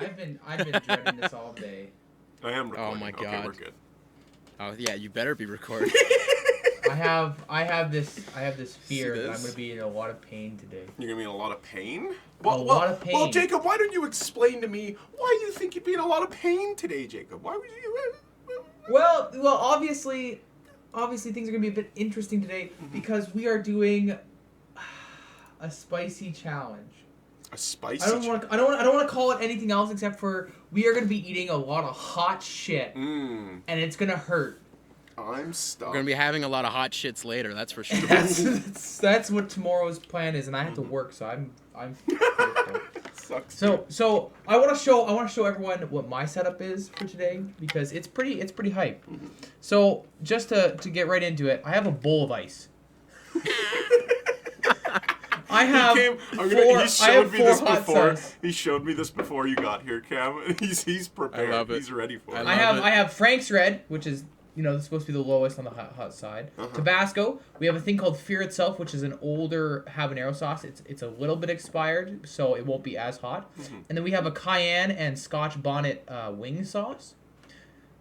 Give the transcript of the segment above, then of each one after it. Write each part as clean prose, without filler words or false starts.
I've been dreading this all day. I am recording. Oh my Okay, God. we're good. Oh yeah, you better be recording. I have this fear that I'm this? gonna be in a lot of pain today. You're gonna be in a lot of pain? lot of Well, pain. Jacob, why don't you explain to me why you think you'd be in a lot of pain today, Jacob? Why would you? Well, obviously things are gonna be a bit interesting today because we are doing a spicy challenge. A spicy. I don't want to call it anything else except for we are gonna be eating a lot of hot shit, and it's gonna hurt. I'm stuck. We're gonna be having a lot of hot shits later. That's for sure. That's what tomorrow's plan is, and I have to work, so I'm fearful. Sucks. So I want to show everyone what my setup is for today because it's pretty hype. So just to get right into it, I have a bowl of ice. I have He showed me this hot before. sauce. He showed me this before you got here, Cam. He's prepared. I love it. He's ready for it. I love it. I have Frank's Red, which is supposed to be the lowest on the hot side. Tabasco. We have a thing called Fear Itself, which is an older habanero sauce. It's a little bit expired, so it won't be as hot. And then we have a cayenne and Scotch bonnet wing sauce.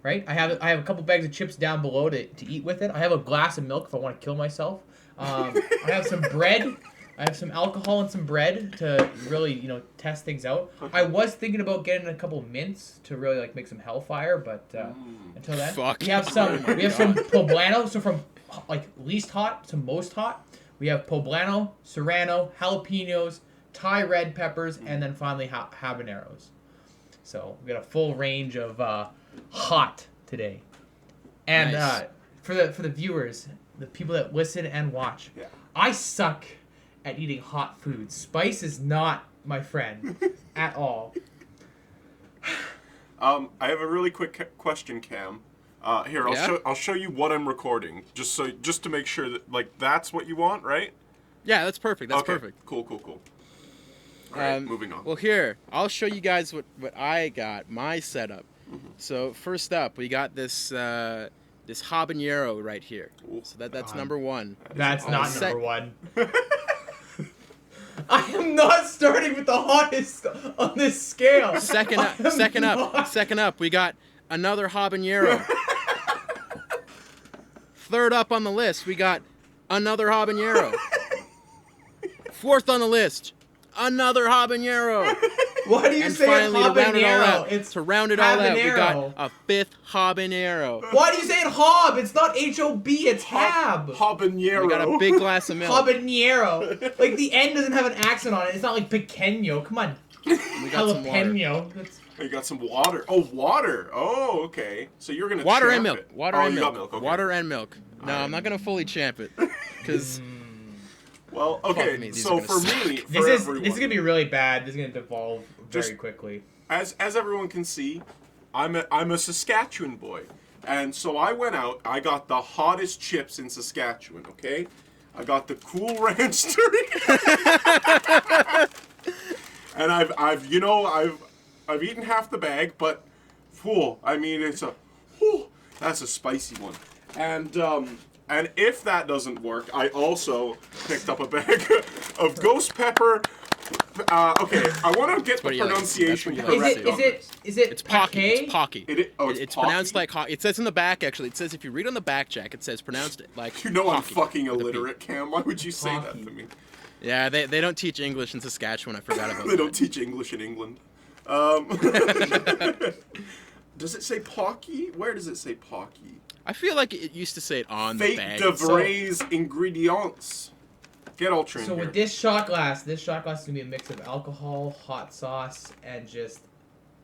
Right? I have a couple bags of chips down below to eat with it. I have a glass of milk if I want to kill myself. I have some bread. I have some alcohol and some bread to really, test things out. I was thinking about getting a couple mints to really make some hellfire, but until then, Fuck. we have some poblano. So from least hot to most hot, we have poblano, serrano, jalapenos, Thai red peppers, and then finally habaneros. So we got a full range of hot today. And Nice. for the viewers, the people that listen and watch, I suck at eating hot food. Spice is not my friend at all. I have a really quick question, Cam. Here, Yeah? I'll show you what I'm recording, just to make sure that that's what you want, right? Yeah, that's perfect. That's okay. perfect. Cool. All right, moving on. Well, here, I'll show you guys what I got, my setup. So first up, we got this this habanero right here. Ooh, So that's God. number one. That's not Sec- number one. I am not starting with the hottest on this scale. Second I am not. second up, we got another habanero. Third up on the list, we got another habanero. Fourth on the list, another habanero. Why do you And say finally, habanero? to round it all out, It's we got habanero. a fifth habanero. Why do you say it hob? It's not H-O-B, it's hab. Habanero. We got a big glass of milk. Habanero. Like the N doesn't have an accent on it. It's not like pequeño. Come on. We got some water. Jalapeno. That's... You got some water. Oh, water. Oh, okay. So you're gonna Water and champ milk. it. Water oh, and you milk. got milk. Okay. Water and milk. No, I'm not gonna fully champ it, because Well, Fuck okay. me, these So are for gonna me, suck. for This everyone, is gonna be really bad. This is gonna devolve very Just- quickly. as everyone can see, I'm a Saskatchewan boy, and so I went out. I got the hottest chips in Saskatchewan. Okay, I got the Cool Ranch Doritos, and I've eaten half the bag, but whew, I mean that's a spicy one, and if that doesn't work, I also picked up a bag of ghost pepper. Okay, I want to get what the you like. pronunciation That's what you correct. like. on this. Is it it's pocky. Pake? It's pocky. It's It's pronounced Pocky? like it says in the back. Actually, it says if you read on the back, Jack, it says pronounced like. You know I'm pocky fucking with a P. illiterate, Cam. Why would you say Pocky. that to me? Yeah, they don't teach English in Saskatchewan. I forgot about They that. don't teach English in England. Does it say Pocky? Where does it say Pocky? I feel like it used to say it on the Fate bag. de Vrais ingredients. Get Ultra in So here. with this shot glass is gonna be a mix of alcohol, hot sauce, and just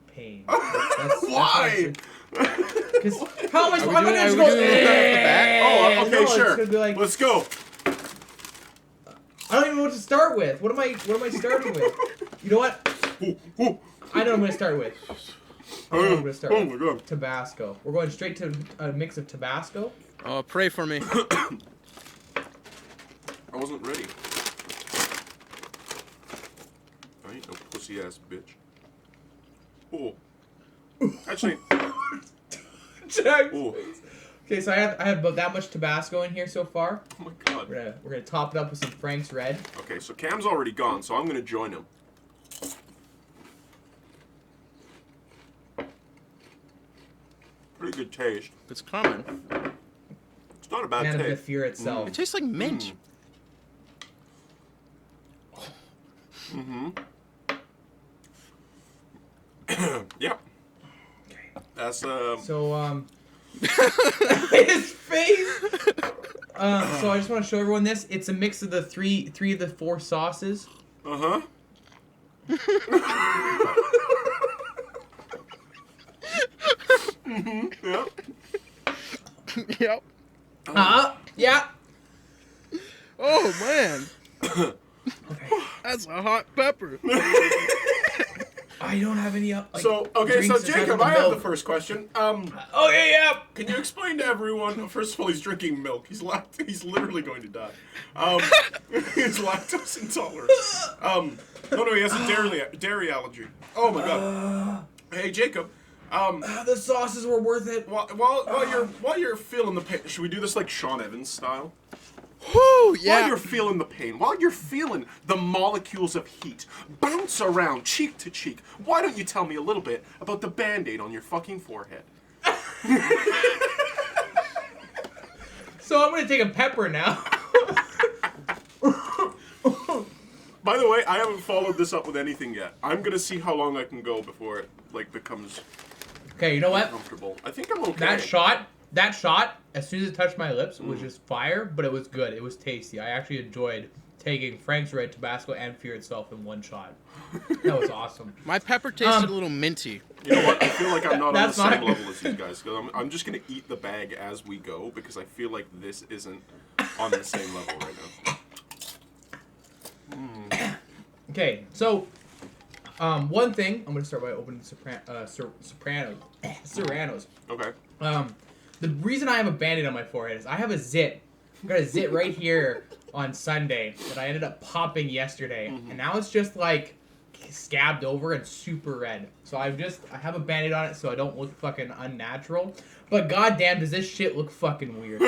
pain. Why? Because how am I? Are we I'm doing- gonna are just we go. doing this right off the bat? Oh, okay, No, it's sure. gonna be like, Let's go. I don't even know what to start with. What am I starting with? You know what? Ooh, ooh. I know what I'm gonna start with. I know what I'm gonna start Oh with. my god. Tabasco. We're going straight to a mix of Tabasco. Oh, pray for me. I wasn't ready. I ain't no pussy ass bitch. Oh. Actually, Jack's Ooh. face. Okay, so I have about that much Tabasco in here so far. oh my god. We're gonna top it up with some Frank's Red. Okay, so Cam's already gone, so I'm gonna join him. pretty good taste. It's coming. It's not a bad And a bit of taste. fear itself. It tastes like mint. Yep. That's So, his face. So I just want to show everyone this. It's a mix of the three of the four sauces. uh-huh. Yep. Yep. Yeah. Oh man. That's a hot pepper. I don't have any like, So so drinks aside Jacob, from the I have the milk. first question. Oh yeah. Can you explain to everyone? First of all, he's drinking milk. He's literally going to die. He's lactose intolerant. No, he has a dairy allergy. Oh my god. Hey Jacob. The sauces were worth it. While you're feeling the pain, should we do this like Sean Evans style? Whoo, While yeah. you're feeling the pain, while you're feeling the molecules of heat bounce around cheek to cheek, why don't you tell me a little bit about the Band-Aid on your fucking forehead? So I'm gonna take a pepper now. By the way, I haven't followed this up with anything yet. I'm gonna see how long I can go before it becomes Okay, you know what? comfortable. I think I'm okay. That shot, as soon as it touched my lips, was just fire, but it was good. It was tasty. I actually enjoyed taking Frank's Red Tabasco and Fear itself in one shot. That was awesome. My pepper tasted a little minty. You know what? I feel like I'm not on the That's same not- level as these guys. Because I'm just gonna eat the bag as we go because I feel like this isn't on the same level right now. Okay, so one thing I'm gonna start by opening Serranos. Okay. The reason I have a Band-Aid on my forehead is I have a zit. I got a zit right here on Sunday that I ended up popping yesterday, and now it's just like scabbed over and super red. So I have a Band-Aid on it so I don't look fucking unnatural. But goddamn, does this shit look fucking weird?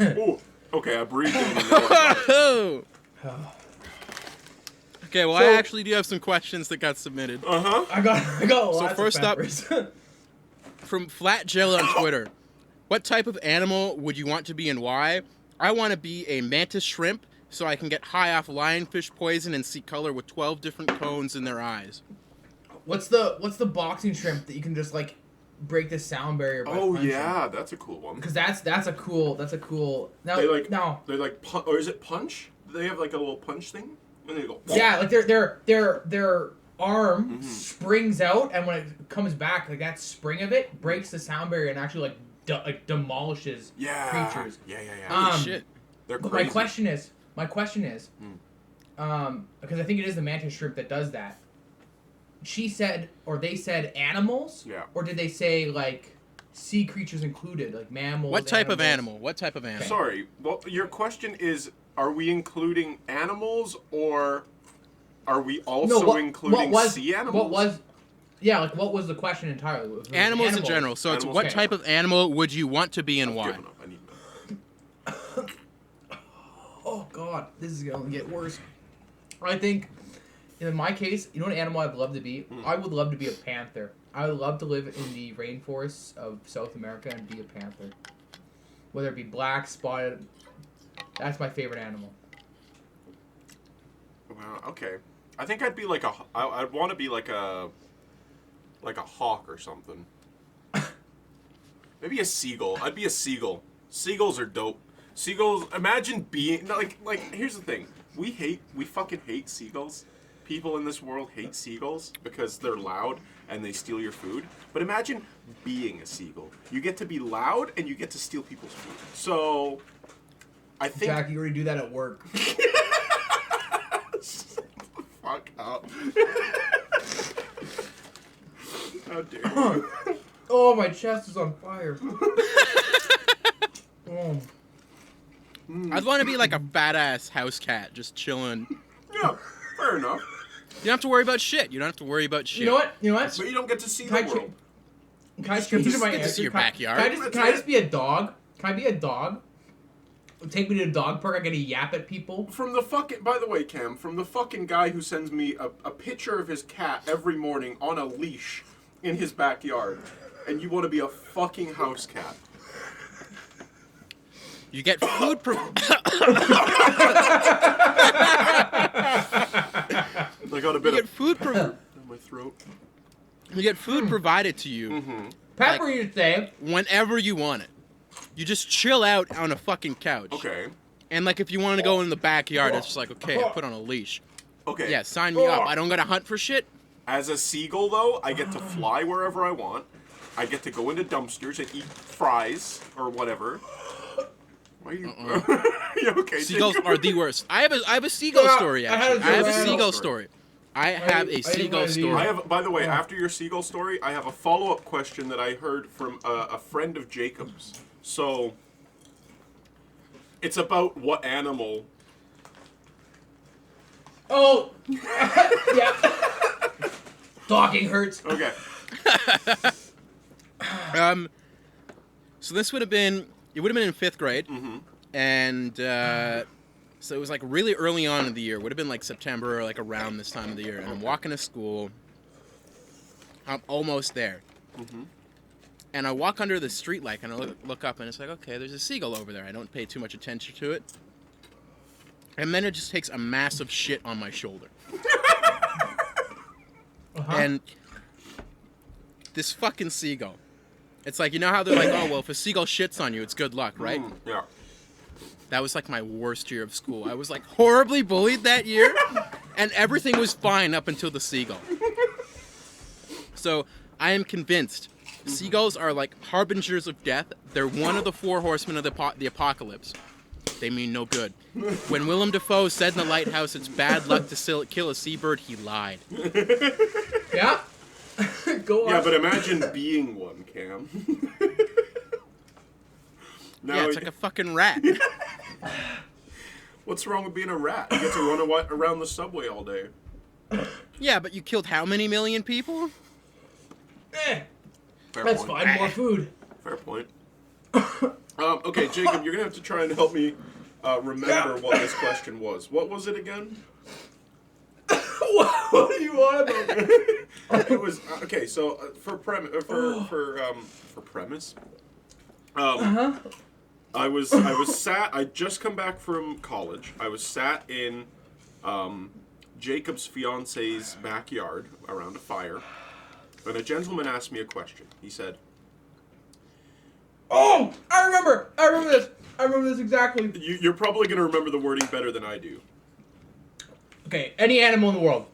Ooh. Okay, I breathed in and now I- Oh. Okay, well, So- I actually do have some questions that got submitted. Uh-huh. I got lots first of up- peppers. From Flat Jill on Twitter. What type of animal would you want to be and why? I want to be a mantis shrimp so I can get high off lionfish poison and see color with 12 different cones in their eyes. What's the boxing shrimp that you can just like break the sound barrier by Oh punching? yeah, that's a cool one. Because that's a cool now They like now they like or is it punch? They have like a little punch thing, and they go. yeah, like their arm Mm-hmm. springs out, and when it comes back, like that spring of it breaks the sound barrier and actually like demolishes Yeah. creatures. Yeah. Um, Shit. They're But crazy. my question is, because I think it is the mantis shrimp that does that. She said, or they said animals, Yeah. or did they say like sea creatures included, like mammals? What type of animals? animal? What type of animal? Sorry. Well, your question is: are we including animals, or are we also including sea animals? What was the question entirely? Was it Animals in general. So it's Animals. what Okay. type of animal would you want to be and I've why? given up. I need milk. Oh god, this is gonna get worse. I think, in my case, you know what animal I'd love to be? I would love to be a panther. I would love to live in the rainforests of South America and be a panther. Whether it be black, spotted, that's my favorite animal. Well, okay. I think I'd be like I'd want to be like a hawk or something. Maybe a seagull. I'd be a seagull. Seagulls are dope. Seagulls. Imagine being like. Here's the thing. We fucking hate seagulls. People in this world hate seagulls because they're loud and they steal your food. But imagine being a seagull. You get to be loud and you get to steal people's food. So, I think. Jack, you already do that at work. Fuck up. How dare you? Oh, my chest is on fire. Oh. I'd want to be like a badass house cat, just chilling. Yeah, fair enough. You don't have to worry about shit. You don't have to worry about shit. You know what? But you don't get to see Can I the cha- world. Can I Just change get to my see answer? your Can I- backyard. Can I just be a dog? Can I be a dog? Take me to the dog park. I get to yap at people. From the fucking, by the way, Cam, from the fucking guy who sends me a picture of his cat every morning on a leash in his backyard, and you want to be a fucking house cat. You get food. I got a bit of in my throat. You get food provided to you Pepper, you'd say. whenever you want it. You just chill out on a fucking couch. Okay. And like if you want to go in the backyard, it's just like, okay, I put on a leash. Okay. Yeah, sign me up. I don't gotta hunt for shit. As a seagull, though, I get to fly wherever I want. I get to go into dumpsters and eat fries or whatever. Why are you? You okay? Seagulls Jacob? are the worst. I have a seagull story. I had Actually, a I have a seagull seagull story. story. I have a seagull story. I have. By the way, after your seagull story, I have a follow-up question that I heard from a friend of Jacob's. So, it's about what animal. Oh, yeah. Talking hurts. Okay. So this would have been in 5th grade, and so it was like really early on in the year. Would have been like September or like around this time of the year. And I'm walking to school. I'm almost there. And I walk under the street light and I look up and it's like, okay, there's a seagull over there. I don't pay too much attention to it. And then it just takes a massive shit on my shoulder. And this fucking seagull. It's like, you know how they're like, oh, well, if a seagull shits on you, it's good luck, right? Yeah. That was like my worst year of school. I was like horribly bullied that year, and everything was fine up until the seagull. So I am convinced seagulls are like harbingers of death. They're one of the 4 horsemen of the apocalypse. They mean no good. When Willem Dafoe said in The Lighthouse it's bad luck to kill a seabird, he lied. Yeah. Go on. Yeah, but imagine being one, Cam. Yeah, it's like a fucking rat. What's wrong with being a rat? You get to run around the subway all day. Yeah, but you killed how many million people? Eh, Fair that's point. fine. More food. Fair point. Okay, Jacob, you're gonna have to try and help me remember what this question was. What was it again? What do you want about me? It was okay. So for premise, I was sat. I just come back from college. I was sat in Jacob's fiance's backyard around a fire, and a gentleman asked me a question. He said, Oh, I remember this. I remember this exactly. You're probably going to remember the wording better than I do. Okay, any animal in the world.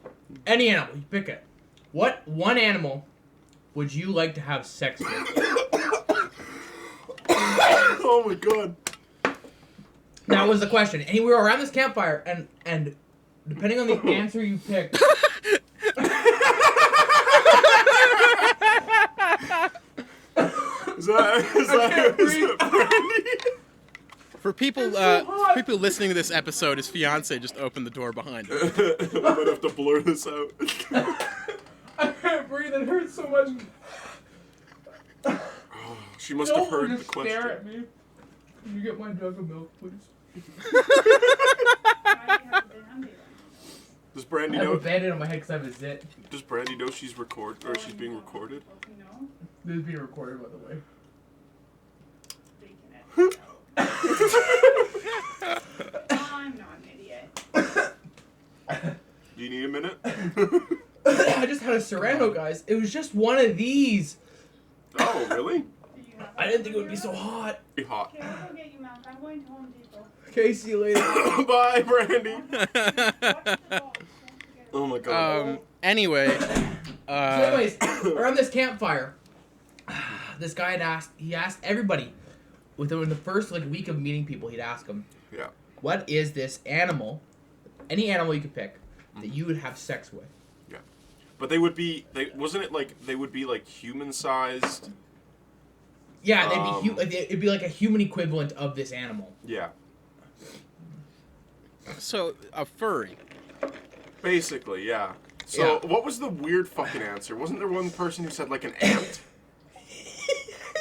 Any animal. You pick it. What one animal would you like to have sex with? Oh my god. That was the question. And we were around this campfire, and depending on the answer you picked... Is that Brandy? For people listening to this episode, his fiance just opened the door behind him. I might have to blur this out. I can't breathe. It hurts so much. She must have heard the just question. stare at me. Can you get my jug of milk, please? Does Brandy I have a know? band-aid on my head because I have a zit. Does Brandy know she's she's being recorded? This is being recorded, by the way. I'm not an idiot. Do you need a minute? I just had a Serrano, guys. It was just one of these. Oh, really? I didn't think it would be so hot. Be hot. Okay, I'll go get you milk. I'm going to Home Depot. Okay, see you later. Bye, Brandy. Watch the ball. Don't forget. Oh my god. Anyway. So anyways, around this campfire, this guy he asked everybody, within the first week of meeting people, he'd ask them, Yeah. what is this animal, any animal you could pick, that you would have sex with? Yeah. But they would be. Wasn't it like they would be like human-sized? Yeah, it'd be like a human equivalent of this animal. Yeah. So a furry. Basically, yeah. So Yeah. what was the weird fucking answer? Wasn't there one person who said like an ant?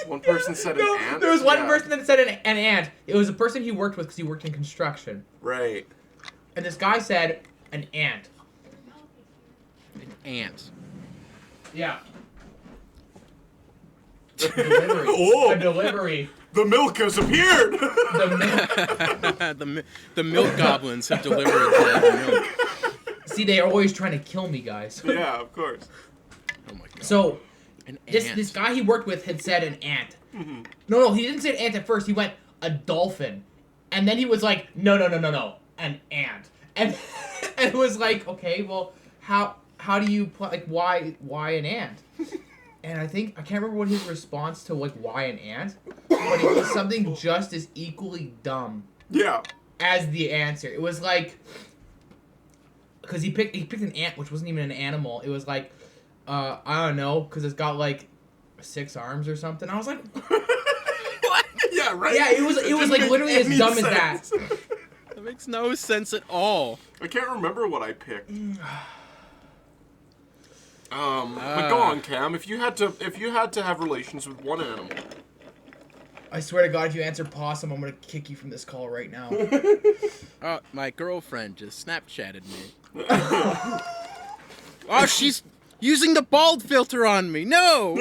One person said an ant? There was one Yeah. person that said an ant. It was a person he worked with because he worked in construction. Right. And this guy said an ant. An ant. Yeah. Delivery. Oh. A delivery. The milk has appeared. The milk goblins have delivered the milk. See, they're always trying to kill me, guys. Yeah, of course. Oh my god. So, An this ant. this guy he worked with had said an ant. No, he didn't say an ant at first. He went a dolphin, and then he was like, no, an ant, and and it was like, okay, well, how do you why an ant? And I can't remember what his response to like why an ant, but it was something just as equally dumb Yeah. as the answer. It was like, because he picked an ant, which wasn't even an animal. It was like, I don't know, because it's got like 6 arms or something. I was like, What? Yeah, right. yeah, it was didn't like make literally as any dumb sense. as that. That makes no sense at all. I can't remember what I picked. But go on, Cam. If you had to have relations with one animal. I swear to God, if you answer possum, I'm gonna kick you from this call right now. My girlfriend just Snapchatted me. Oh, she's using the bald filter on me. No.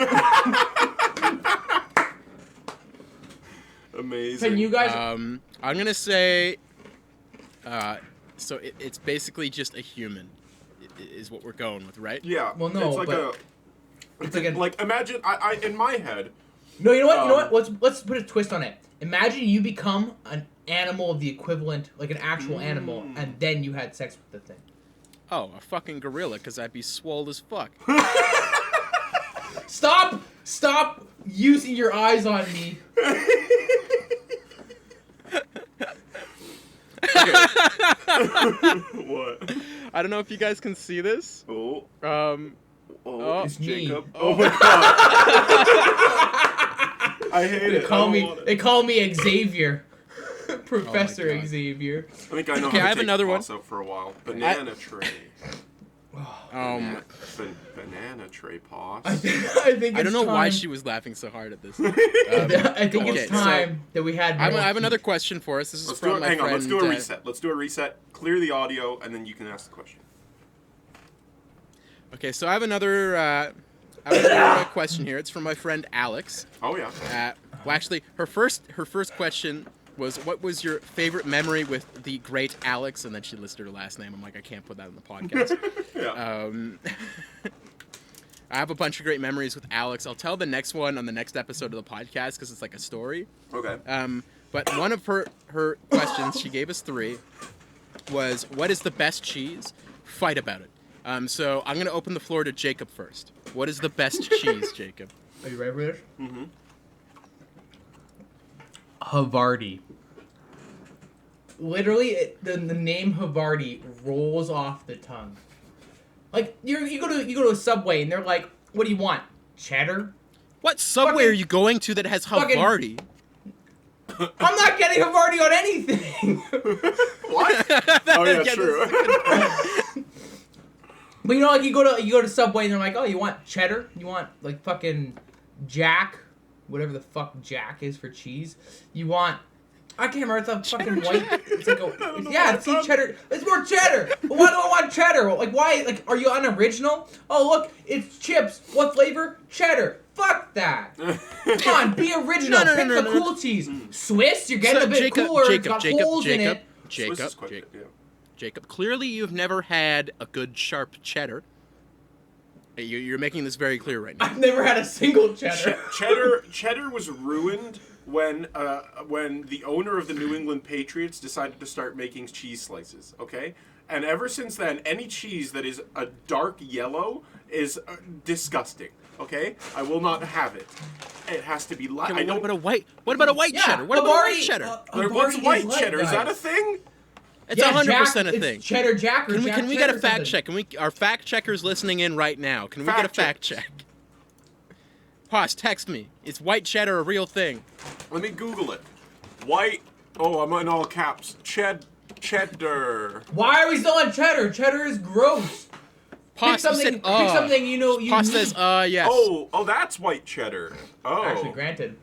Amazing. Can you guys? I'm gonna say. So it's basically just a human, is what we're going with, right? Yeah. Well, no, it's like but- It's like like imagine I in my head. No, you know what? You know what? Let's put a twist on it. Imagine you become an animal of the equivalent, like an actual animal, and then you had sex with the thing. Oh, a fucking gorilla, because I'd be swole as fuck. Stop using your eyes on me. What? I don't know if you guys can see this. Oh. Oh, It's me. Jacob. Oh my god. I hate it. They call me Xavier. Professor God. Xavier. I think I know Okay, how to I have take another the one. boss out for a while. Banana tray. Um, Banana tray pause. I think it's I don't know why time- she was laughing so hard at this. I think Okay, it's so- time that we had. I more have another heat. question for us. This is Let's from do it. my Hang friend. on. Let's do a reset. Let's do a reset. Clear the audio, and then you can ask the question. Okay, so I have another question here. It's from my friend Alex. Oh yeah. Well, actually, her first question was, "What was your favorite memory with the great Alex?" And then she listed her last name. I'm like, I can't put that in the podcast. Yeah. I have a bunch of great memories with Alex. I'll tell the next one on the next episode of the podcast because it's like a story. Okay. But one of her questions, she gave us 3, was, "What is the best cheese? Fight about it." So I'm gonna open the floor to Jacob first. What is the best cheese, Jacob? Are you ready for this? Mm-hmm. Havarti. Literally, the name Havarti rolls off the tongue. Like you go to a Subway and they're like, "What do you want? Cheddar?" What subway Fucking- are you going to that has fucking- Havarti? I'm not getting Havarti on anything. What? Oh yeah, Yeah, true. But you know, like you go to Subway and they're like, "Oh, you want cheddar? You want like fucking Jack, whatever the fuck Jack is for cheese? You want?" I can't remember. It's a fucking white. It's like it's cheddar. It's more cheddar. But why do I want cheddar? Like why? Like are you unoriginal? Oh look, it's chips. What flavor? Cheddar. Fuck that. Come on, be original. No, Pick the no. cool cheese. Swiss, you're getting So, a bit cooler. It's got holes in it. Swiss is quite good, yeah. Jacob, clearly you've never had a good sharp cheddar. You're making this very clear right now. I've never had a single cheddar. Cheddar was ruined when the owner of the New England Patriots decided to start making cheese slices. Okay, and ever since then, any cheese that is a dark yellow is disgusting. Okay, I will not have it. It has to be light. Okay, what about a white Yeah, cheddar? What about white Havarti- cheddar? What's Havarti white is light, cheddar? Is that a guys. thing? It's Yeah, 100% a Jack- thing. It's cheddar Jack or Can we Jack can we cheddar get a fact something. check? Can we our fact checkers listening in right now? Can we get a fact check? Pause, text me. Is white cheddar a real thing? Let me Google it. White. Oh, I'm in all caps. Cheddar. Why are we still on cheddar? Cheddar is gross. Pause, you said, Pick something you know you Pause need. says, yes. Oh, that's white cheddar. Oh. Actually, granted.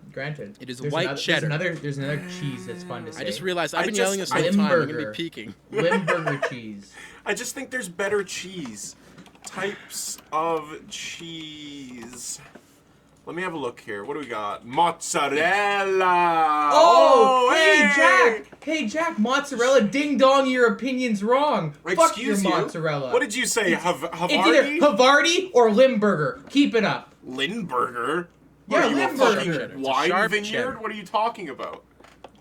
It is There's white another, cheddar. There's another cheese that's fun to say. I just realized I've I been just- yelling this whole time. I'm gonna Limburger. be peeking. Limburger cheese. I just think there's better cheese. Types of cheese. Let me have a look here. What do we got? Mozzarella. Oh, hey, hey! Jack! Hey, Jack, mozzarella, ding dong, your opinion's wrong. Fuck your Excuse you. mozzarella. What did you say? It's either Havarti? Havarti or Limburger. Keep it up. Lindberger? Yeah, What are you, a Limburger. fucking It's a wine sharp vineyard? cheddar. What are you talking about?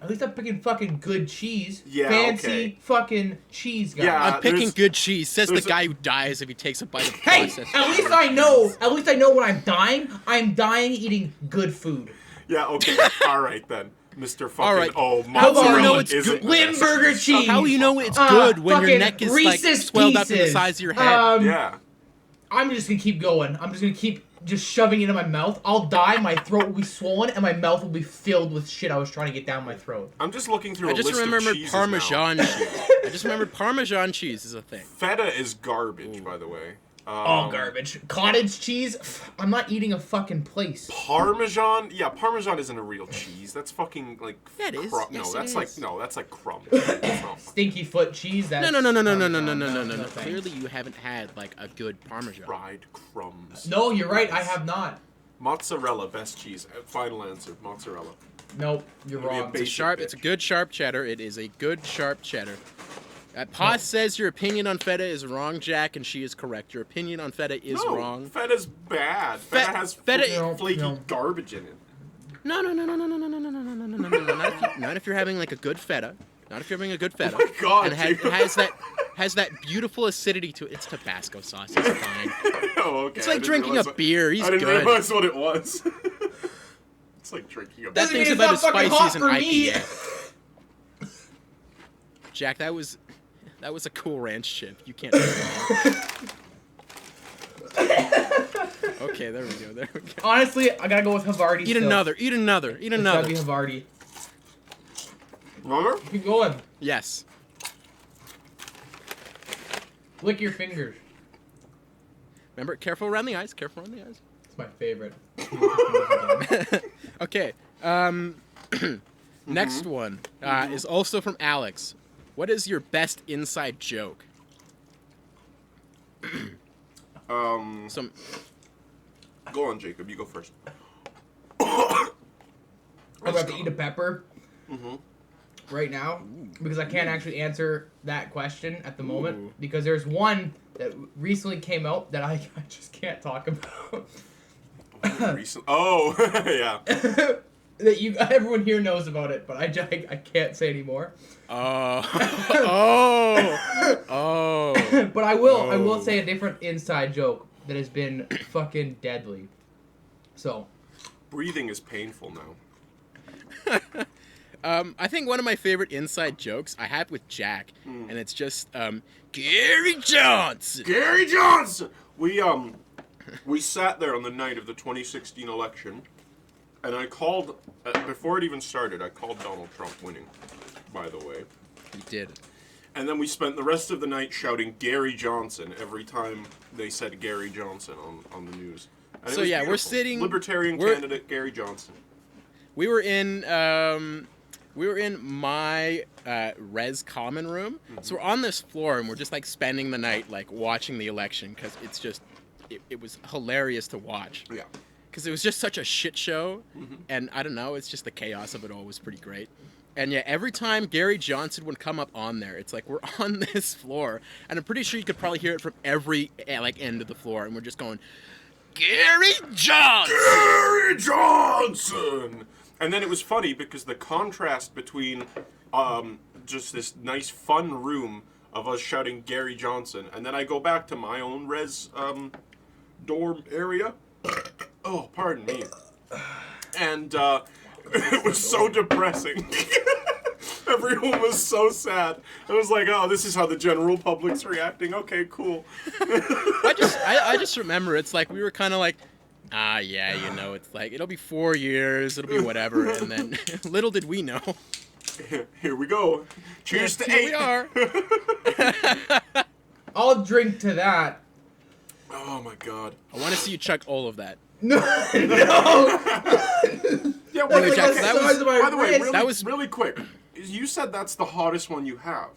At least I'm picking fucking good cheese. Yeah, Fancy okay. fucking cheese guy. Yeah. I'm picking there's- good cheese. Says the there's a- guy who dies if he takes a bite of Hey, processed at least cheese. I know. At least I know when I'm dying. I'm dying eating good food. Yeah, okay. All right, then. Mr. Fucking... All right. Oh, How do you mozzarella know it's isn't good? the best. Limburger cheese. How will you know it's good when your fucking neck is Reese's like swelled up to the Pieces. size of your head? Yeah. I'm just gonna keep going. I'm just gonna keep just shoving it in my mouth. I'll die. My throat will be swollen, and my mouth will be filled with shit I was trying to get down my throat. I'm just looking through I a just list remember of cheeses Parmesan now. cheese. I just remember Parmesan cheese is a thing. Feta is garbage, by the way. All garbage. Cottage cheese. I'm not eating a fucking place. Parmesan? Yeah, Parmesan isn't a real cheese. That's fucking like Yeah, it is. No, Yes, it that's is. like that's like crumbs. No. Stinky foot cheese. That's No. thanks. Clearly, you haven't had like a good Parmesan. Fried crumbs. No, you're right. I have not. Mozzarella, best cheese. Final answer, mozzarella. Nope, you're It'll be a wrong. basic It's sharp. bitch. It's a good sharp cheddar. It is a good sharp cheddar. Paz says your opinion on feta is wrong, Jack, and she is correct. Your opinion on feta is No, wrong. Feta's bad. Feta has feta- No, flaky no. garbage in it. No. Not if you're having like a good feta. Not if you're having a good feta. Oh my God, And dude. has that beautiful acidity to it. It's Tabasco sauce. It's fine. Oh, okay. It's I like didn't drinking realize a beer. He's I didn't good. realize what it was. It's like drinking a That Doesn't mean thing's it's about not as fucking spicy hot as an for me. IPA. Jack, that was a Cool Ranch chip. You can't. Okay, there we go. There we go. Honestly, I gotta go with Havarti. Eat still. another. Eat another. Eat It's gotta another. be Havarti. Remember? Keep going. Yes. Lick your fingers. Remember, careful around the eyes. Careful around the eyes. It's my favorite. Okay. Next one is also from Alex. What is your best inside joke? Some. Go on, Jacob. You go first. I'm about to eat a pepper right now because I can't actually answer that question at the moment Ooh. because there's one that recently came out that I just can't talk about. Oh, yeah. That everyone here knows about it, but I can't say anymore. Oh. Oh. But I will say a different inside joke that has been fucking deadly. So Breathing is painful now. I think one of my favorite inside jokes I have with Jack, and it's just Gary Johnson. Gary Johnson. We sat there on the night of the 2016 election, and I called before it even started. I called Donald Trump winning. By the way. You did. And then we spent the rest of the night shouting Gary Johnson every time they said Gary Johnson on the news. And it So was yeah, we're beautiful. sitting. Libertarian we're- candidate Gary Johnson. We were in my res common room, so we're on this floor and we're just like spending the night like watching the election because it's just it was hilarious to watch Yeah. because it was just such a shit show, and I don't know, it's just the chaos of it all was pretty great. And yeah, every time Gary Johnson would come up on there, it's like we're on this floor, and I'm pretty sure you could probably hear it from every like end of the floor, and we're just going, Gary Johnson. Gary Johnson! And then it was funny because the contrast between just this nice fun room of us shouting Gary Johnson, and then I go back to my own res dorm area. Oh, pardon me. And it was so depressing. Everyone was so sad. I was like, oh, this is how the general public's reacting. Okay, cool. I just remember it's like we were kind of like, yeah, you know, it's like it'll be 4 years, it'll be whatever, and then little did we know. Here we go. Cheers to Here 8. we are. I'll drink to that. Oh my god. I want to see you chuck all of that. No, no. Yeah, That's like Jack, the size of my by the way, wrist. really, That was- really quick. You said that's the hottest one you have.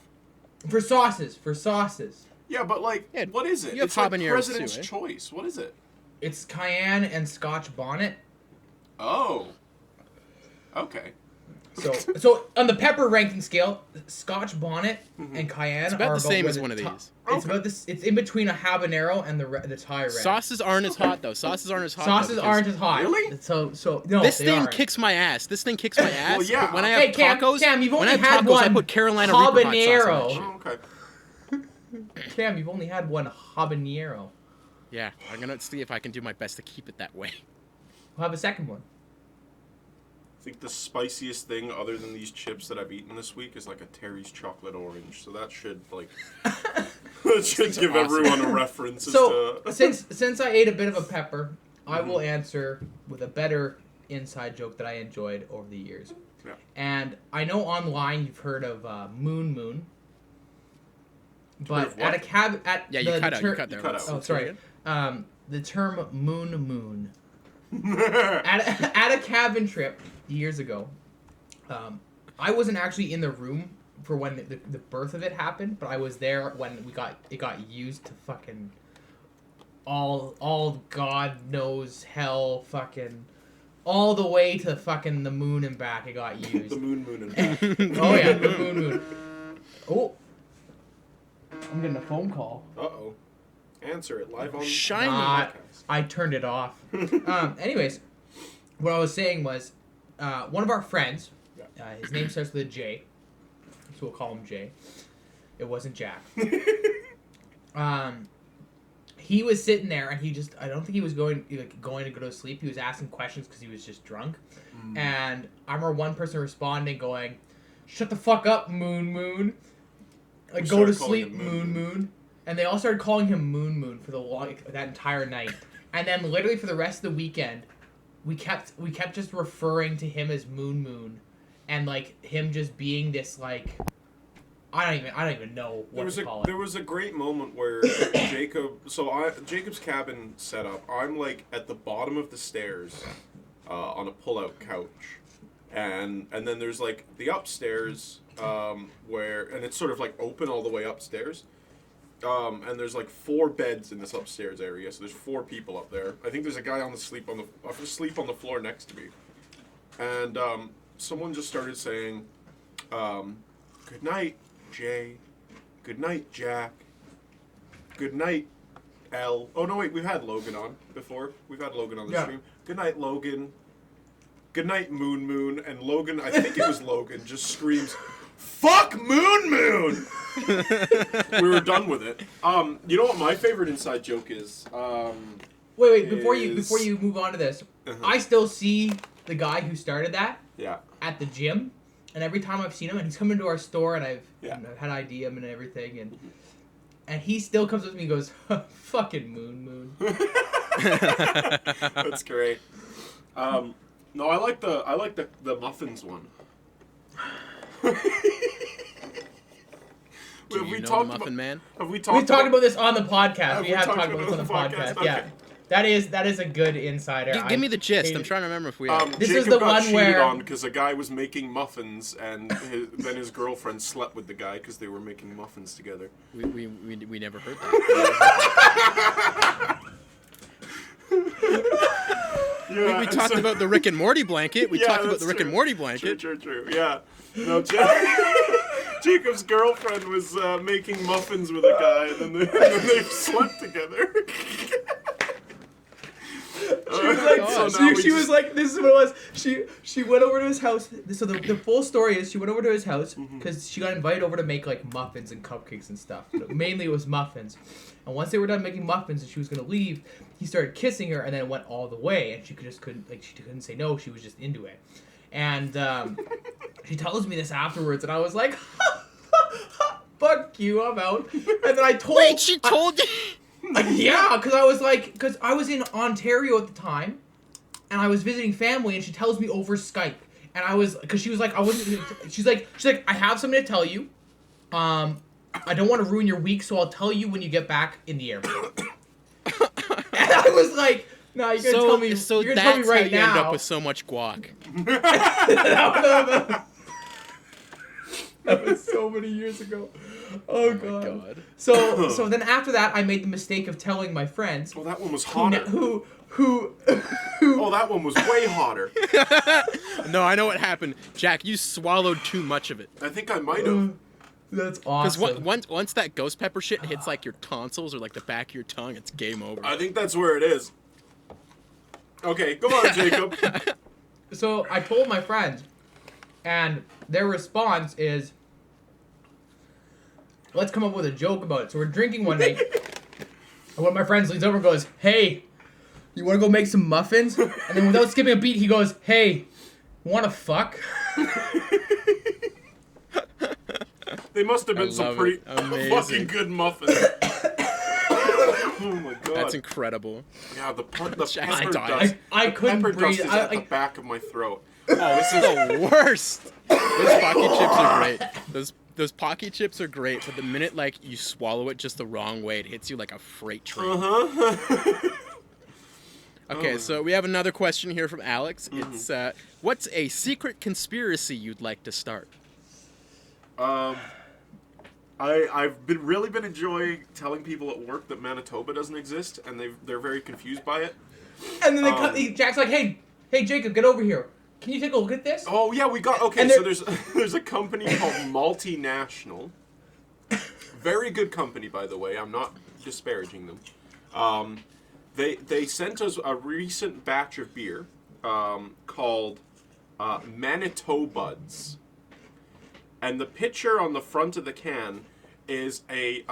For sauces. Yeah, but like, Yeah, what is it? you have It's like habaneros President's too, eh? Choice. What is it? It's cayenne and Scotch bonnet. Oh. Okay. So on the pepper ranking scale, Scotch Bonnet and Cayenne It's about are the same where as the one of top- these. It's about this. It's in between a habanero and the Thai red. Sauces aren't as hot though. Sauces aren't as hot. Sauces though, because aren't as hot. Really? So no. This they thing aren't. kicks my ass. This thing kicks my ass. yeah. But when I have Hey, Cam, tacos, Cam, you've when only I have had tacos, I one put Carolina Reaper hot habanero. sauce on that shit. Oh, okay. Cam, you've only had one habanero. Yeah, I'm gonna see if I can do my best to keep it that way. We'll have a second one. I think the spiciest thing other than these chips that I've eaten this week is like a Terry's chocolate orange. So that should like that should These are give awesome. everyone a reference So as to since I ate a bit of a pepper, I will answer with a better inside joke that I enjoyed over the years. Yeah. And I know online you've heard of Moon Moon. But of at what? a cab at Yeah, the you cut out. You ter- cut there. cut Let's- out. Oh, let's do it sorry. again. The term Moon Moon at a cabin trip years ago. I wasn't actually in the room for when the birth of it happened, but I was there when it got used to fucking all God knows hell fucking all the way to fucking the moon and back. It got used. the moon and back. Oh yeah, the moon. Oh, I'm getting a phone call. Uh-oh. Answer it live on Shiny. Not- podcast. I turned it off. Anyways, what I was saying was, one of our friends, his name starts with a J, so we'll call him Jay. It wasn't Jack. He was sitting there, and I don't think he was going to go to sleep. He was asking questions because he was just drunk. And I remember one person responding, going, "Shut the fuck up, Moon Moon. Like, We go to started calling sleep, him Moon Moon Moon." And they all started calling him Moon Moon for that entire night. And then literally for the rest of the weekend, we kept just referring to him as Moon Moon, and like him just being this like I don't even know what to call it. There was a great moment where Jacob's cabin set up. I'm like at the bottom of the stairs on a pull-out couch, and then there's like the upstairs and it's sort of like open all the way upstairs. And there's like 4 beds in this upstairs area, so there's 4 people up there. I think there's a guy asleep on the floor next to me, and someone just started saying, "Good night, Jay. Good night, Jack. Good night, L." Oh no, wait, we've had Logan on before. We've had Logan on the stream. Good night, Logan. Good night, Moon Moon. And Logan, I think it was Logan, just screams, "Fuck Moon Moon!" We were done with it. You know what my favorite inside joke is? Wait, before you is- move on to this, Uh-huh. I still see the guy who started that Yeah. at the gym, and every time I've seen him, and he's come into our store, and I've Yeah. had ID him and everything, and he still comes up to me and goes, "Fucking Moon Moon." That's great. No, I like the muffins one. Do Have you we know talked the Muffin about, Man? Have we talked We've talked about this on the podcast. Have We we have talked talked about this on the podcast. Okay. Yeah, that is a good insider. Give me the gist. hated- I'm trying to remember if we have. This Jacob is the got one cheated where- on because a guy was making muffins, and then his girlfriend slept with the guy because they were making muffins together. We never heard that. Yeah, We and talked so- about the Rick and Morty blanket. We Yeah, talked about that's the Rick and true. Morty blanket. True. Yeah. No, Jacob's girlfriend was making muffins with a guy, and then they slept together. She was like, God. she was like, this is what it was. She went over to his house. So the full story is she went over to his house because she got invited over to make like muffins and cupcakes and stuff. But mainly it was muffins. And once they were done making muffins and she was gonna leave, he started kissing her and then it went all the way and she couldn't say no. She was just into it. And she tells me this afterwards and I was like, fuck you, I'm out. And then I told. Wait, she told you. Yeah, because I was in Ontario at the time, and I was visiting family, and she tells me over Skype, and because she was like, she's like, I have something to tell you, I don't want to ruin your week, so I'll tell you when you get back in the airport. And I was like, no, you're gonna tell me, So you're that's gonna tell me right how you end now. up with so much guac. That was so many years ago. Oh, my god. god. So then after that, I made the mistake of telling my friends Well, that one was who hotter. who Oh, that one was way hotter. No, I know what happened. Jack, you swallowed too much of it. I think I might have. That's Because awesome. once that ghost pepper shit hits like your tonsils or like the back of your tongue, it's game over. I think that's where it is. Okay, go on, Jacob. So I told my friends, and their response is, let's come up with a joke about it. So we're drinking one night, and one of my friends leans over and goes, hey, you want to go make some muffins? And then without skipping a beat, he goes, hey, want to fuck? They must have been I some love pretty it. Amazing. fucking good muffins. Oh my god. That's incredible. Yeah, the Jack's pepper dying. dust. I The couldn't pepper breathe. dust is at the back of my throat. Oh, this is the worst. Those Pocky chips are great. Those Pocky chips are great, but the minute like you swallow it just the wrong way, it hits you like a freight train. Uh-huh. Okay, Oh. so we have another question here from Alex. It's what's a secret conspiracy you'd like to start? I've really been enjoying telling people at work that Manitoba doesn't exist, and they're very confused by it. And then Jack's like, hey, Jacob, get over here. Can you take a look at this? Oh yeah, we got okay. And So there's a company called Multinational. Very good company, by the way. I'm not disparaging them. They sent us a recent batch of beer called Manitobuds, and the picture on the front of the can is a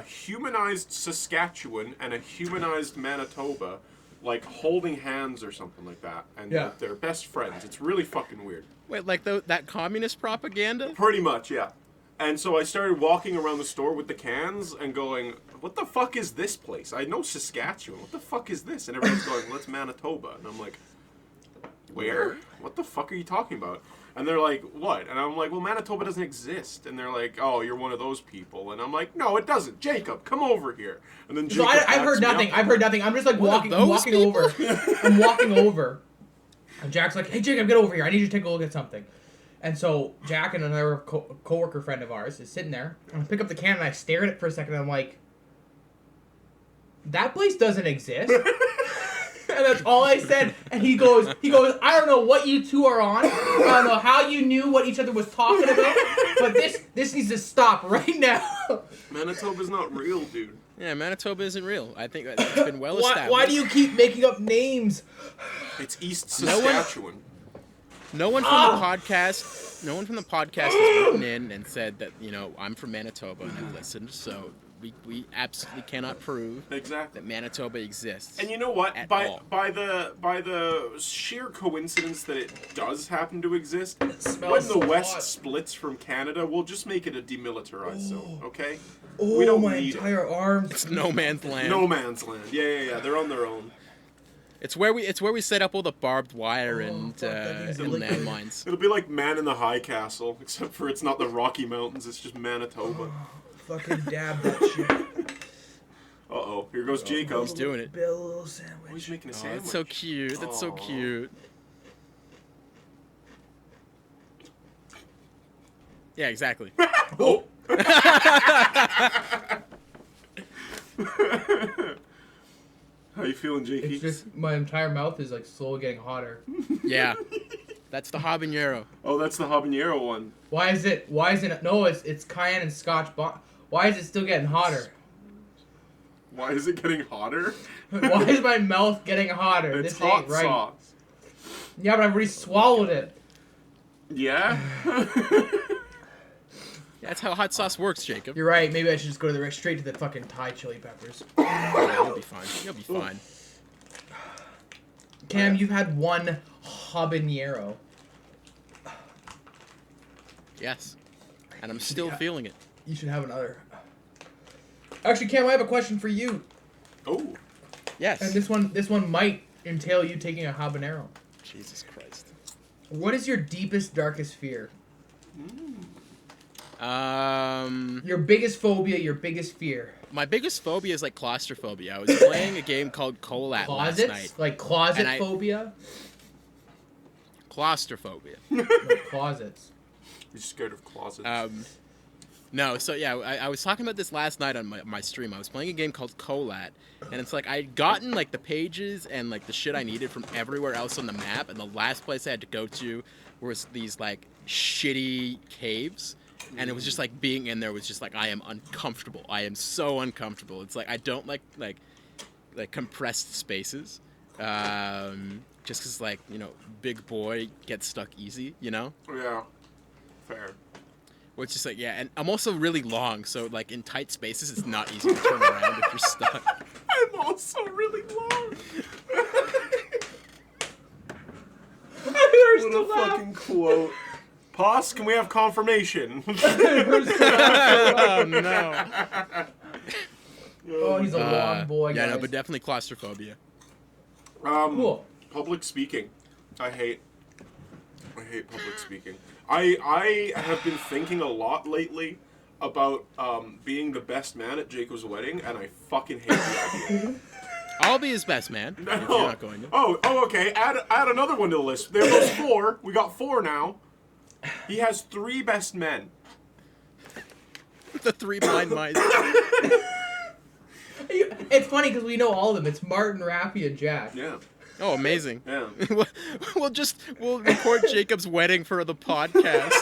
humanized Saskatchewan and a humanized Manitoba, like holding hands or something like that, and Yeah. they're best friends. It's really fucking weird. Wait, like that communist propaganda? Pretty much, yeah. And so I started walking around the store with the cans and going, what the fuck is this place? I know Saskatchewan. What the fuck is this? And everyone's going, well, it's Manitoba. And I'm like, where? What the fuck are you talking about? And they're like, what? And I'm like, well, Manitoba doesn't exist. And they're like, oh, you're one of those people. And I'm like, no, it doesn't. Jacob, come over here. And then So Jacob I've heard backs me nothing. up. I've heard nothing. I'm just like One of walking those people? over. I'm walking over. And Jack's like, hey, Jacob, get over here. I need you to take a look at something. And so Jack and another coworker friend of ours is sitting there. And I pick up the can and I stare at it for a second. And I'm like, that place doesn't exist. And that's all I said. And he goes, I don't know what you two are on. I don't know how you knew what each other was talking about. But this needs to stop right now. Manitoba's not real, dude. Yeah, Manitoba isn't real. I think it's been well established. Why do you keep making up names? It's East No one- Saskatchewan. No one from the podcast. No one from the podcast has written in and said that I'm from Manitoba and I listened. So we absolutely cannot prove Exactly. that Manitoba exists. And you know what? At By all. the sheer coincidence that it does happen to exist, smells when the so West hot. splits from Canada, we'll just make it a demilitarized zone, okay? Oh, We don't my need it. entire arms. It's no man's land. No man's land. Yeah. They're on their own. It's where we set up all the barbed wire and fuck, that needs and liquid. landmines. It'll be like Man in the High Castle, except for it's not the Rocky Mountains. It's just Manitoba. Fucking dab that shit. Uh-oh. Here goes Jacob. He's doing it. Bill, a little Oh, sandwich. he's making a Oh, sandwich. that's so cute. That's so Aw. cute. Yeah, exactly. Oh. How you feeling, Jakey? It's just my entire mouth is like slowly getting hotter. Yeah, that's the habanero. Oh, that's the habanero one. Why is it? No, it's cayenne and Scotch. Why is it still getting hotter? Why is it getting hotter? Why is my mouth getting hotter? It's This hot ain't right. sauce. Yeah, but I've already swallowed it. Yeah? That's how hot sauce works, Jacob. You're right. Maybe I should just go straight to the fucking Thai chili peppers. Yeah, you'll be fine. You'll be fine. Cam, you've had one habanero. Yes, and I'm still feeling it. You should have another. Actually, Cam, I have a question for you. Oh. Yes. And this one might entail you taking a habanero. Jesus Christ. What is your deepest, darkest fear? Your biggest phobia, your biggest fear. My biggest phobia is like claustrophobia. I was playing a game called Colat last night. Closets? Like closet And I- phobia? Claustrophobia. Like closets. You're scared of closets. No, so yeah, I was talking about this last night on my stream. I was playing a game called Colat, and it's like I'd gotten like the pages and like the shit I needed from everywhere else on the map, and the last place I had to go to was these like shitty caves, and it was just like being in there was just like I am uncomfortable. I am so uncomfortable. It's like I don't like compressed spaces, just because like big boy gets stuck easy, Yeah. Fair. Which is like, yeah, and I'm also really long, so like in tight spaces, it's not easy to turn around if you're stuck. I'm also really long. There's What the a laugh. fucking quote. Pause, can we have confirmation? Oh no. Oh, he's a long boy, Yeah, guys. no, but definitely claustrophobia. Cool. Public speaking. I hate public speaking. I have been thinking a lot lately about being the best man at Jacob's wedding, and I fucking hate the idea. I'll be his best man. If you're not going to. Oh, okay. Add another one to the list. There was 4. We got 4 now. He has 3 best men. The 3 blind mice. It's funny because we know all of them. It's Martin, Raffy, and Jack. Yeah. Oh, amazing. Yeah. We'll record Jacob's wedding for the podcast.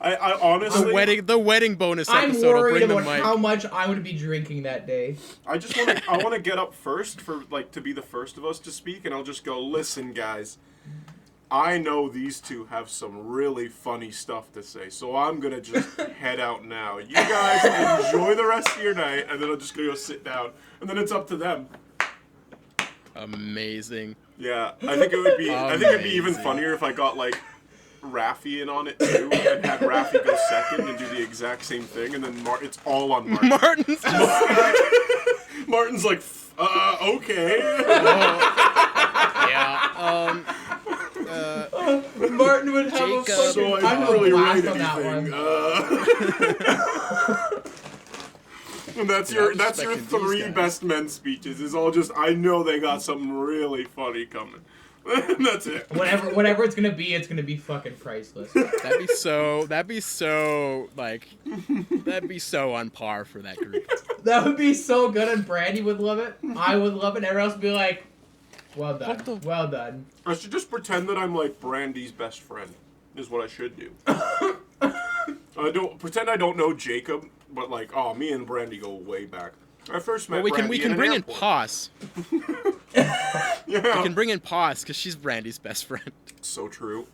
I honestly. The wedding bonus I'm episode. I'll worried bring the about mic. how much I would be drinking that day. I just want to get up first for to be the first of us to speak, and I'll just go, listen, guys. I know these two have some really funny stuff to say, so I'm gonna just head out now. You guys enjoy the rest of your night, and then I'm just gonna go sit down, and then it's up to them. Amazing. Yeah, I think it would be. I think it'd be even Amazing. funnier if I got like Raffy in on it too, and had Raffy go second and do the exact same thing, and then it's all on Martin. Martin's just... Martin's like, okay. Yeah. Martin would have Jacob. a fucking So I'd I have didn't a really blast write on that anything. one. And that's Yeah, your I'm that's your expecting these 3 guys. best men speeches. Is all just I know they got something really funny coming. And that's it. Whatever it's gonna be fucking priceless. That'd be so on par for that group. That would be so good, and Brandy would love it. I would love it, and everyone else would be like, well done. What the- Well done. I should just pretend that I'm like Brandy's best friend. Is what I should do. I don't know Jacob, but like, oh, me and Brandy go way back. I first met Well, we Brandy can in bring an in airport. Poss. Yeah. We can bring in Poss because she's Brandy's best friend. So true.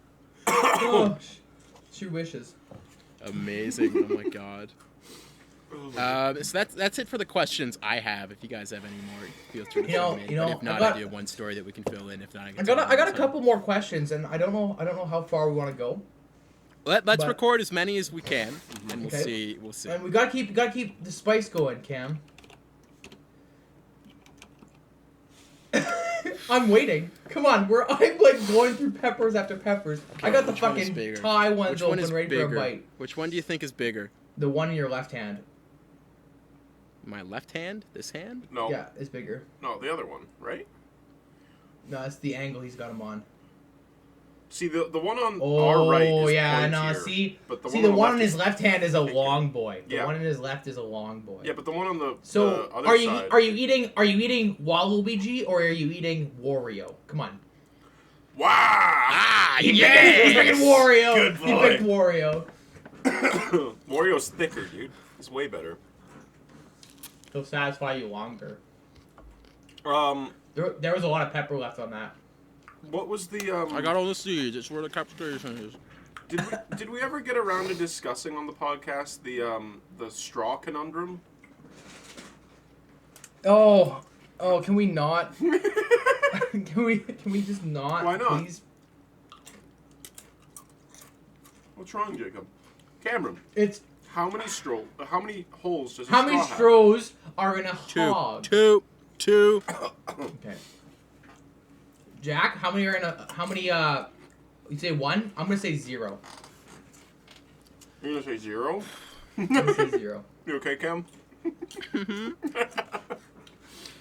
Oh, she wishes. Amazing. Oh my god. So that's it for the questions I have. If you guys have any more, feel free to throw them in. But if not, I do have one story that we can fill in. If not, I got a couple more questions, and I don't know how far we want to go. Let's but- record as many as we can, and we'll Okay. see. We'll see. And we gotta keep the spice going, Cam. I'm waiting. Come on, I'm like going through peppers after peppers. I got the Which one is fucking bigger? Thai ones Which one open is ready bigger? for a bite. Which one do you think is bigger? The one in your left hand. My left hand? This hand? No. Yeah, is bigger. No, the other one, right? No, it's the angle he's got him on. See, the one on Oh our right is yeah, no. pointier, See, but the the one one on on the his left left hand is a thicker. long boy. The Yeah. one on his left is a long boy. Yeah, but the one on the So other are you side. are you eating Waluigi or are you eating Wario? Come on. Wow! Ah, He yes! picked Wario. Good He boy. picked Wario. Wario's thicker, dude. It's way better. He'll satisfy you longer. Um, There was a lot of pepper left on that. what was the I got all the seeds. It's where the concentration is. Did we ever get around to discussing on the podcast the straw conundrum? Oh, can we not? can we just not? Why not? Please? What's wrong, Jacob? Cameron, It's how many holes does a how straw many have? straws are in a hog? Two. Okay. Jack, how many are in a? How many? You say one? I'm gonna say 0. You're gonna say 0? I'm gonna say 0. You okay, Cam?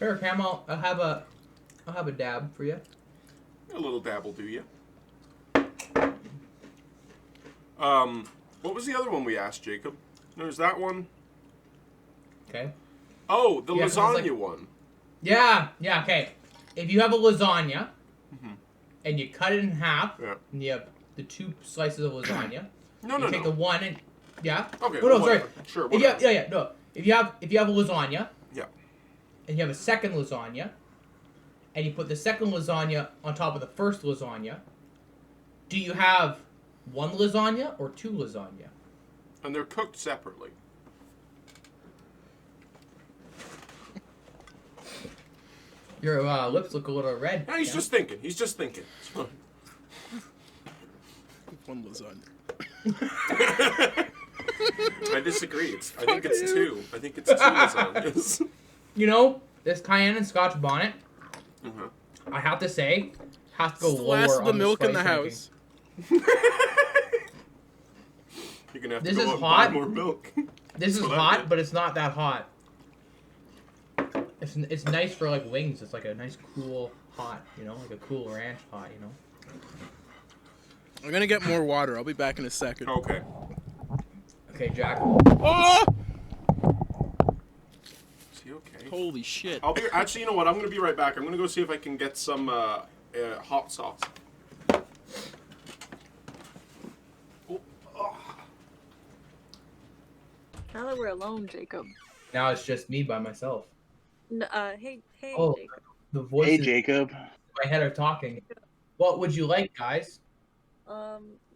Here, Cam, I'll have a dab for you. A little dabble, do you? What was the other one we asked, Jacob? There's that one. Okay. Oh, the Yeah, 'cause it's lasagna like- one. Yeah, okay. If you have a lasagna Mhm. and you cut it in half, Yeah. and you have the 2 slices of lasagna, No, you no, take no. the one and yeah. Okay. Oh no, sorry. whatever. Sure. If you Whatever. have, no. If you have a lasagna, Yeah. and you have a second lasagna, and you put the second lasagna on top of the first lasagna, do you have 1 lasagna or 2 lasagna? And they're cooked separately. Your lips look a little red. Yeah, he's just thinking. He's just thinking. It's fine. One lasagna. I disagree. I think it's 2. I think it's 2 lasagnas. You know, this cayenne and Scotch bonnet, Uh-huh. I have to say, has to go It's the lower last of the on milk in the spice ranking. house. You're gonna have to This go is out and hot. buy more milk. This is That's what I hot, did. but it's not that hot. It's nice for like wings. It's like a nice cool hot, you know, like a cool ranch hot, you know. I'm gonna get more water. I'll be back in a second. Okay. Okay, Jack. Oh! Is he okay? Holy shit. I'll be. Actually, you know what? I'm gonna be right back. I'm gonna go see if I can get some hot sauce. Oh, Now that we're alone, Jacob. Now it's just me by myself. Hey, Oh. Jacob. The Hey, voices in Jacob. my head are talking. What would you like, guys?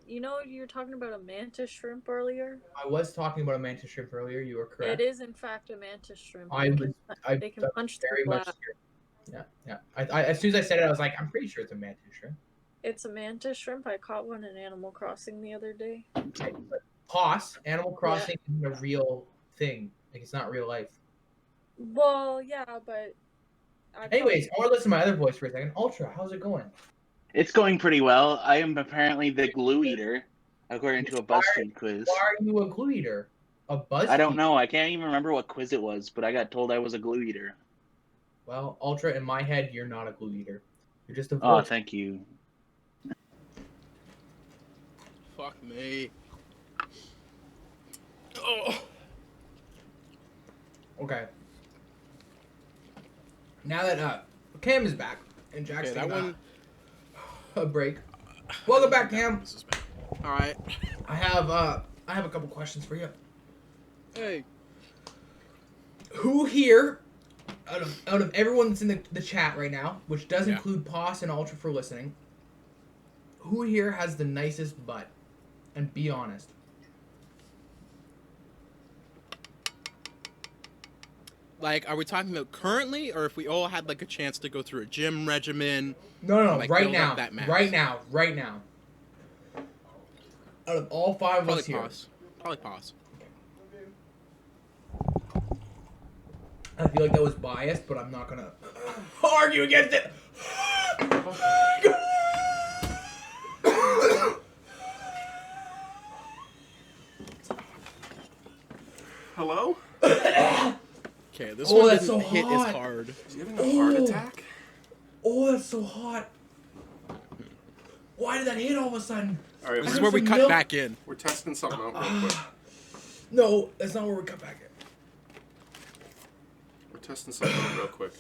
You know you were talking about a mantis shrimp earlier? I was talking about a mantis shrimp earlier. You were correct. It is in fact a mantis shrimp. I They was. can, I they can punch very through much. glass. Yeah. I as soon as I said it, I was like, I'm pretty sure it's a mantis shrimp. It's a mantis shrimp. I caught one in Animal Crossing the other day. Okay, but POS, Animal Crossing, isn't a real thing. Like it's not real life. Well, yeah, but. Anyways, I want to listen to my other voice for a second. Ultra, how's it going? It's going pretty well. I am apparently the glue eater, according to a BuzzFeed quiz. Why are you a glue eater? A buzz? I don't know. I can't even remember what quiz it was, but I got told I was a glue eater. Well, Ultra, in my head, you're not a glue eater. You're just a Oh, voice. thank you. Fuck me. Oh. Okay. Now that Cam is back and Jack's Okay, that taking one. a break. Welcome back, Cam. This is bad. All right. I have a couple questions for you. Hey. Who here, out of everyone that's in the chat right now, which does Yeah. include POS and Ultra for listening, who here has the nicest butt? And be honest. Like, are we talking about currently, or if we all had like a chance to go through a gym regimen? No, Like, right build up now. that mass. Right now. Out of all 5 of Probably us here, pause. Probably pause. I feel like that was biased, but I'm not gonna argue against it. Hello? Okay, this Oh, one that's didn't so hit hot. as hard. Is he having a heart Oh. attack? Oh, that's so hot. Why did that hit all of a sudden? All right, This I is have where we some cut milk. back in. we're testing something out real quick. No, that's not where we cut back in. We're testing something out real quick.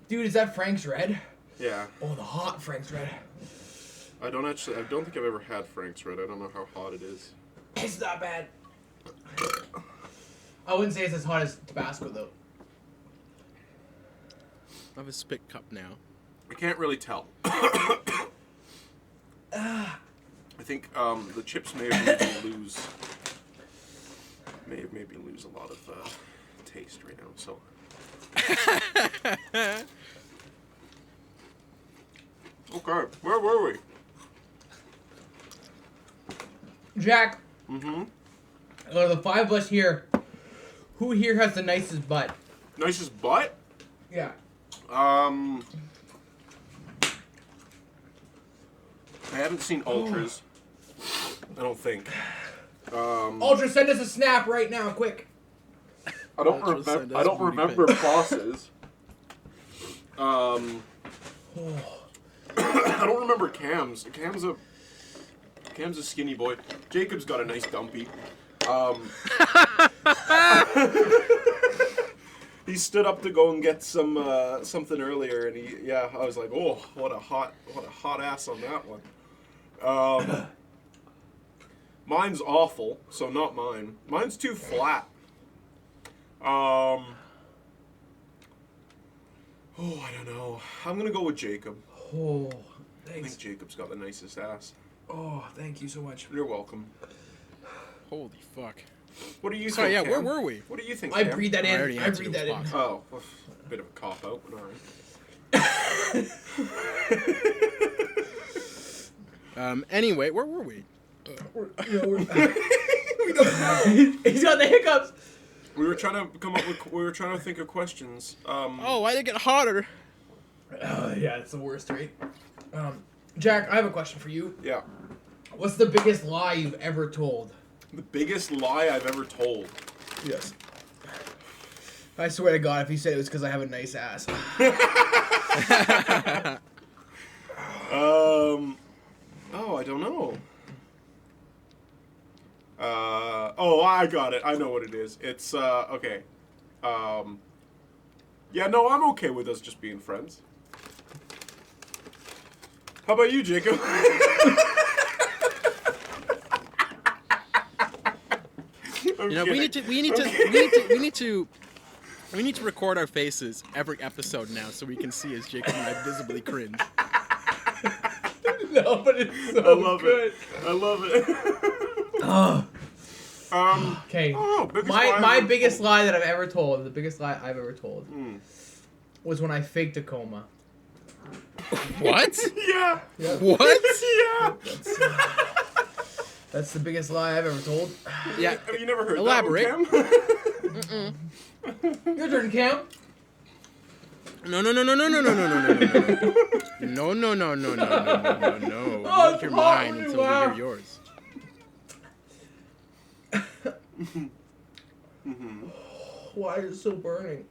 Dude, is that Frank's Red? Yeah. Oh, the hot Frank's Red. I don't think I've ever had Frank's Red. I don't know how hot it is. It's not bad. I wouldn't say it's as hot as Tabasco, though. I have a spit cup now. I can't really tell. I think the chips may have made me lose. May have made me lose a lot of taste right now. So. Okay, where were we? Jack, Mm-hmm. out of the 5 of us here, who here has the nicest butt? Nicest butt? Yeah. I haven't seen Ultras. I don't think. Ultra, send us a snap right now, quick. I don't Ultras send remember. us I don't booty remember pics. bosses. I don't remember Cam's. Cam's a. Cam's a skinny boy. Jacob's got a nice dumpy. He stood up to go and get some something earlier, and I was like, oh, what a hot ass on that one. Mine's awful, so not mine. Mine's too flat. Oh, I don't know. I'm gonna go with Jacob. Oh, I thanks. think Jacob's got the nicest ass. Oh, thank you so much. You're welcome. Holy fuck. What do you Sorry, think? yeah, where Cam? were we? What do you think? I Cam? breathe that I already in. I answered breathe that it in. was Oh, a bit of a cop out, but all right. Anyway, where were we? He's got the hiccups. We were trying to think of questions. Oh, why did it get hotter? Yeah, it's the worst, right? Jack, I have a question for you. Yeah. What's the biggest lie you've ever told? The biggest lie I've ever told. Yes. I swear to God, if you said it was because I have a nice ass. Oh, I don't know. Oh, I got it. I know what it is. It's, okay. Yeah, no, I'm okay with us just being friends. How about you, Jacob? You know, we need to record our faces every episode now so we can see as Jacob and I visibly cringe. No, but it's so I love good. it. I love it. Okay. Oh, biggest lie I've My ever biggest told. lie that I've ever told, the biggest lie I've ever told, was when I faked a coma. What? Yeah. What? Yeah. That's the biggest lie I've ever told. Yeah. Have you never heard Elaborate. that one, Cam? Your turn, Cam. No. No. No. Oh, You hear it's mine hard until to we laugh. hear yours. Why is it so burning?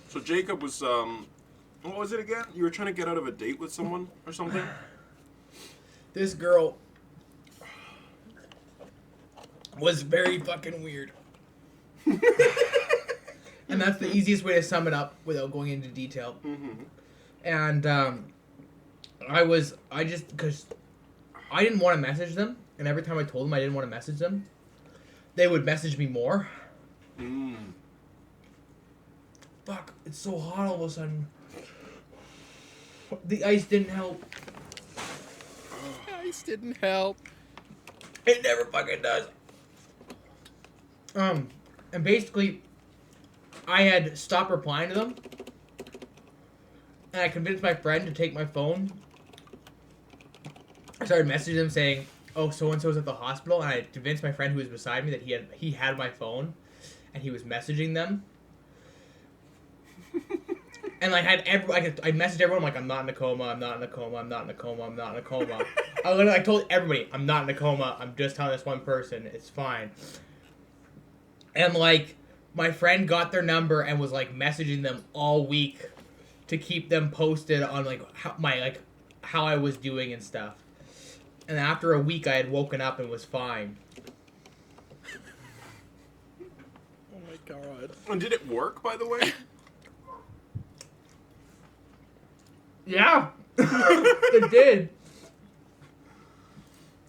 So Jacob was, what was it again? You were trying to get out of a date with someone or something? This girl was very fucking weird. And that's the easiest way to sum it up without going into detail. And because I didn't want to message them, and every time I told them I didn't want to message them, they would message me more. Fuck, it's so hot all of a sudden. The ice didn't help. Ice didn't help. It never fucking does. And basically, I had stopped replying to them, and I convinced my friend to take my phone. I started messaging them saying, "Oh, so and so's at the hospital," and I convinced my friend who was beside me that he had my phone, and he was messaging them. And like I messaged everyone like, "I'm not in a coma. I'm not in a coma. I'm not in a coma. I'm not in a coma." I told everybody, "I'm not in a coma. I'm just telling this one person. It's fine." And like my friend got their number and was like messaging them all week to keep them posted on like how I was doing and stuff. And after a week, I had woken up and was fine. Oh my god. And did it work, by the way? Yeah, it did.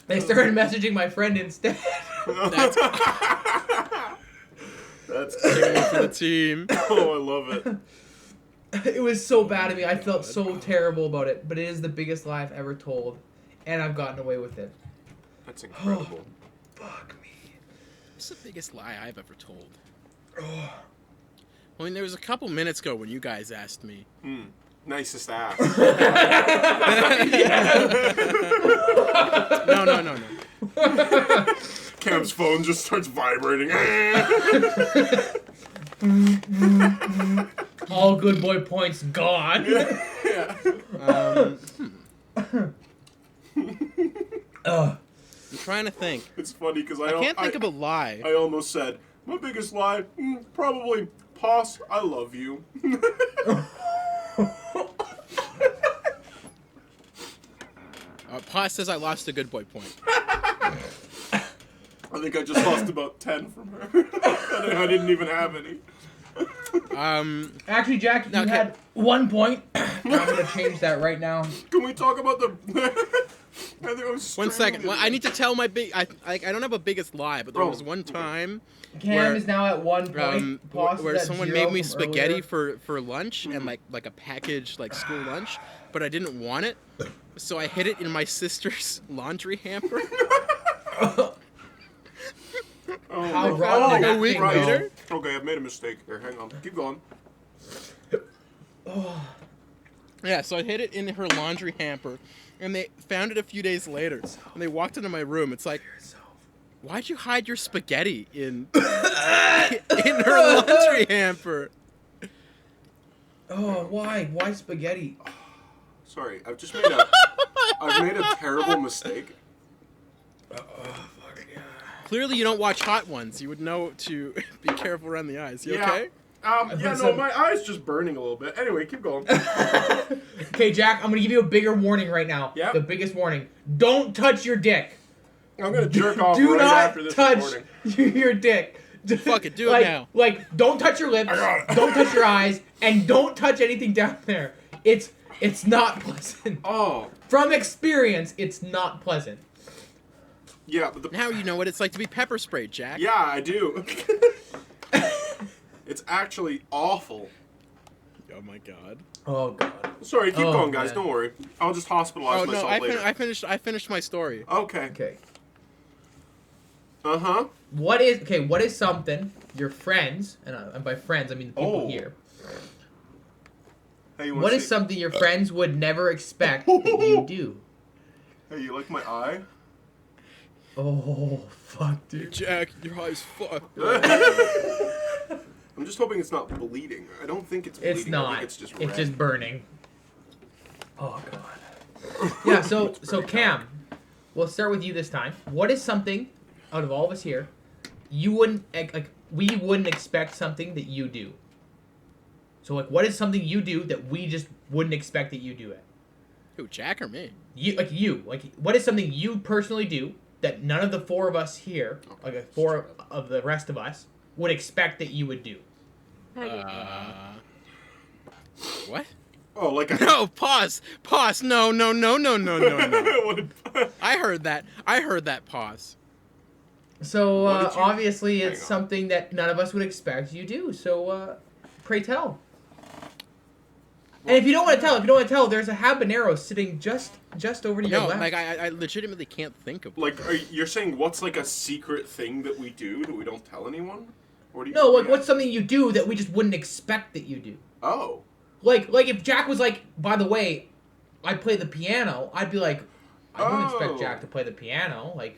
They started messaging my friend instead. That's That's good for the team. Oh, I love it. It was so bad of me. I felt so terrible about it. But it is the biggest lie I've ever told. And I've gotten away with it. That's incredible. Fuck me. What's the biggest lie I've ever told? I mean, there was a couple minutes ago when you guys asked me. Nicest ass. No. Cam's phone just starts vibrating. All good boy points gone. I'm trying to think. It's funny because I can't think of a lie. I almost said, my biggest lie, probably, Poss, I love you. Pa says I lost a good boy point. I think I just lost about 10 from her. I didn't even have any. Actually, Jack, you Okay. had 1 point. I'm gonna change that right now. Can we talk about the... I think I was 1 second. strangling Well, I need to tell my big. I don't have a biggest lie, but there Bro. was one time Cam Where, is now at 1 point. Poss is where at someone 0 made me from spaghetti earlier. for lunch and like a packaged like school lunch, but I didn't want it, so I hid it in my sister's laundry hamper. Oh, How my wrong God. did that a week thing go? later? Okay, I've made a mistake here. Hang on. Keep going. Yeah, so I hid it in her laundry hamper, and they found it a few days later. And they walked into my room. It's like, why'd you hide your spaghetti in in her laundry hamper? Oh, why? Why spaghetti? Sorry, I've just made a terrible mistake. Clearly, you don't watch Hot Ones. You would know to be careful around the eyes. You Yeah. okay? Yeah, put no, some- my eye's just burning a little bit. Anyway, keep going. Okay, Jack, I'm gonna give you a bigger warning right now. Yep. The biggest warning. Don't touch your dick. I'm gonna jerk off Do right not after this touch recording. your dick. Fuck it, do it like, now. Like, don't touch your lips, I got it. don't touch your eyes, and don't touch anything down there. It's not pleasant. Oh, From experience, it's not pleasant. yeah, but the Now you know what it's like to be pepper sprayed, Jack. yeah, I do. It's actually awful. Oh my god. Oh god. Sorry, keep Oh, going, guys. man. Don't worry. I'll just hospitalize Oh no, myself later. I finished my story. Okay. Okay. Uh huh. What is something your friends, and by friends I mean the people Oh. here. Hey, you wanna What is see- something your friends would never expect that you do? Hey, you like my eye? Oh, fuck, dude. Jack, your eye's fucked. I'm just hoping it's not bleeding. I don't think it's bleeding. It's I not. think it's just It's red. just burning. Oh god. Yeah. So Cam, we'll start with you this time. What is something out of all of us here you wouldn't we wouldn't expect something that you do? So like, what is something you do that we just wouldn't expect that you do it? Who, Jack or me? You what is something you personally do that none of the four of us here, four of the rest of us, would expect that you would do? What? Oh, like a. No, pause. No. What- I heard that. Pause. So What did you- obviously Hang it's on. something that none of us would expect you do. So pray tell. And if you don't want to tell, there's a habanero sitting just over to your No, left. like I legitimately can't think of. Like, you're saying what's like a secret thing that we do that we don't tell anyone? Or do you? No, like yeah. what's something you do that we just wouldn't expect that you do? Oh. Like if Jack was like, by the way, I play the piano, I'd be like, I don't expect Oh. Jack to play the piano. Like,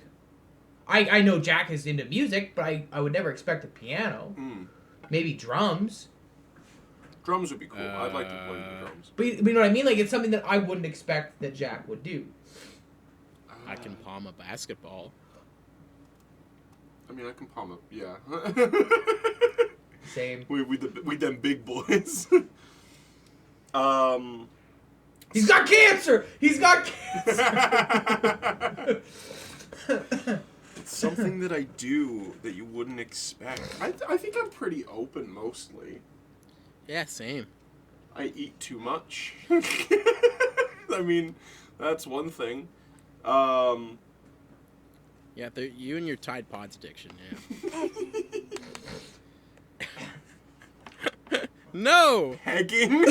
I know Jack is into music, but I would never expect a piano. Hmm. Maybe drums. Drums would be cool. I'd like to play the drums. But you know what I mean? Like, it's something that I wouldn't expect that Jack would do. I can palm a basketball. I mean, I can palm up. Yeah. Same. we them big boys. He's got cancer! He's got cancer! It's something that I do that you wouldn't expect. I think I'm pretty open mostly. Yeah, same. I eat too much. I mean, that's one thing. Yeah, you and your Tide Pods addiction. Yeah. No. Pegging.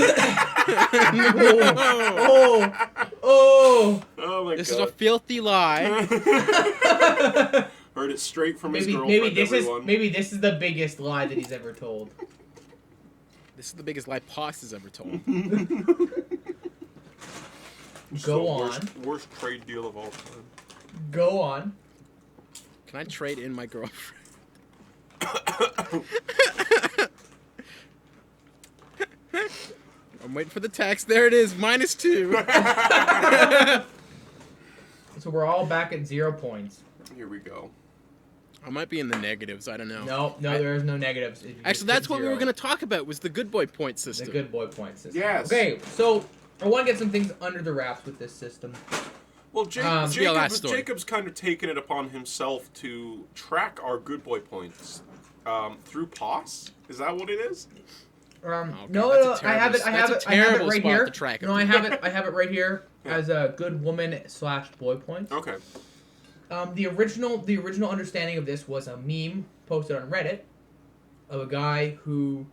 Oh! Oh my This god. is a filthy lie. Heard it straight from his girlfriend. Maybe this is the biggest lie that he's ever told. This is the biggest lie Poss has ever told. Go on. Worst trade deal of all time. Go on. Can I trade in my girlfriend? I'm waiting for the text. There it is, -2. So we're all back at 0 points. Here we go. I might be in the negatives. I don't know. No, there is no negatives. If you just Actually, that's hit what we were 0. going to talk about was the good boy point system. The good boy point system. Yes. Okay, so I want to get some things under the wraps with this system. Well, be a last story. Jacob's kind of taken it upon himself to track our good boy points through POS. Is that what it is? No, I have it. I have it right here. To track No, I have it. I have it right here as a good woman / boy points. Okay. The original understanding of this was a meme posted on Reddit of a guy who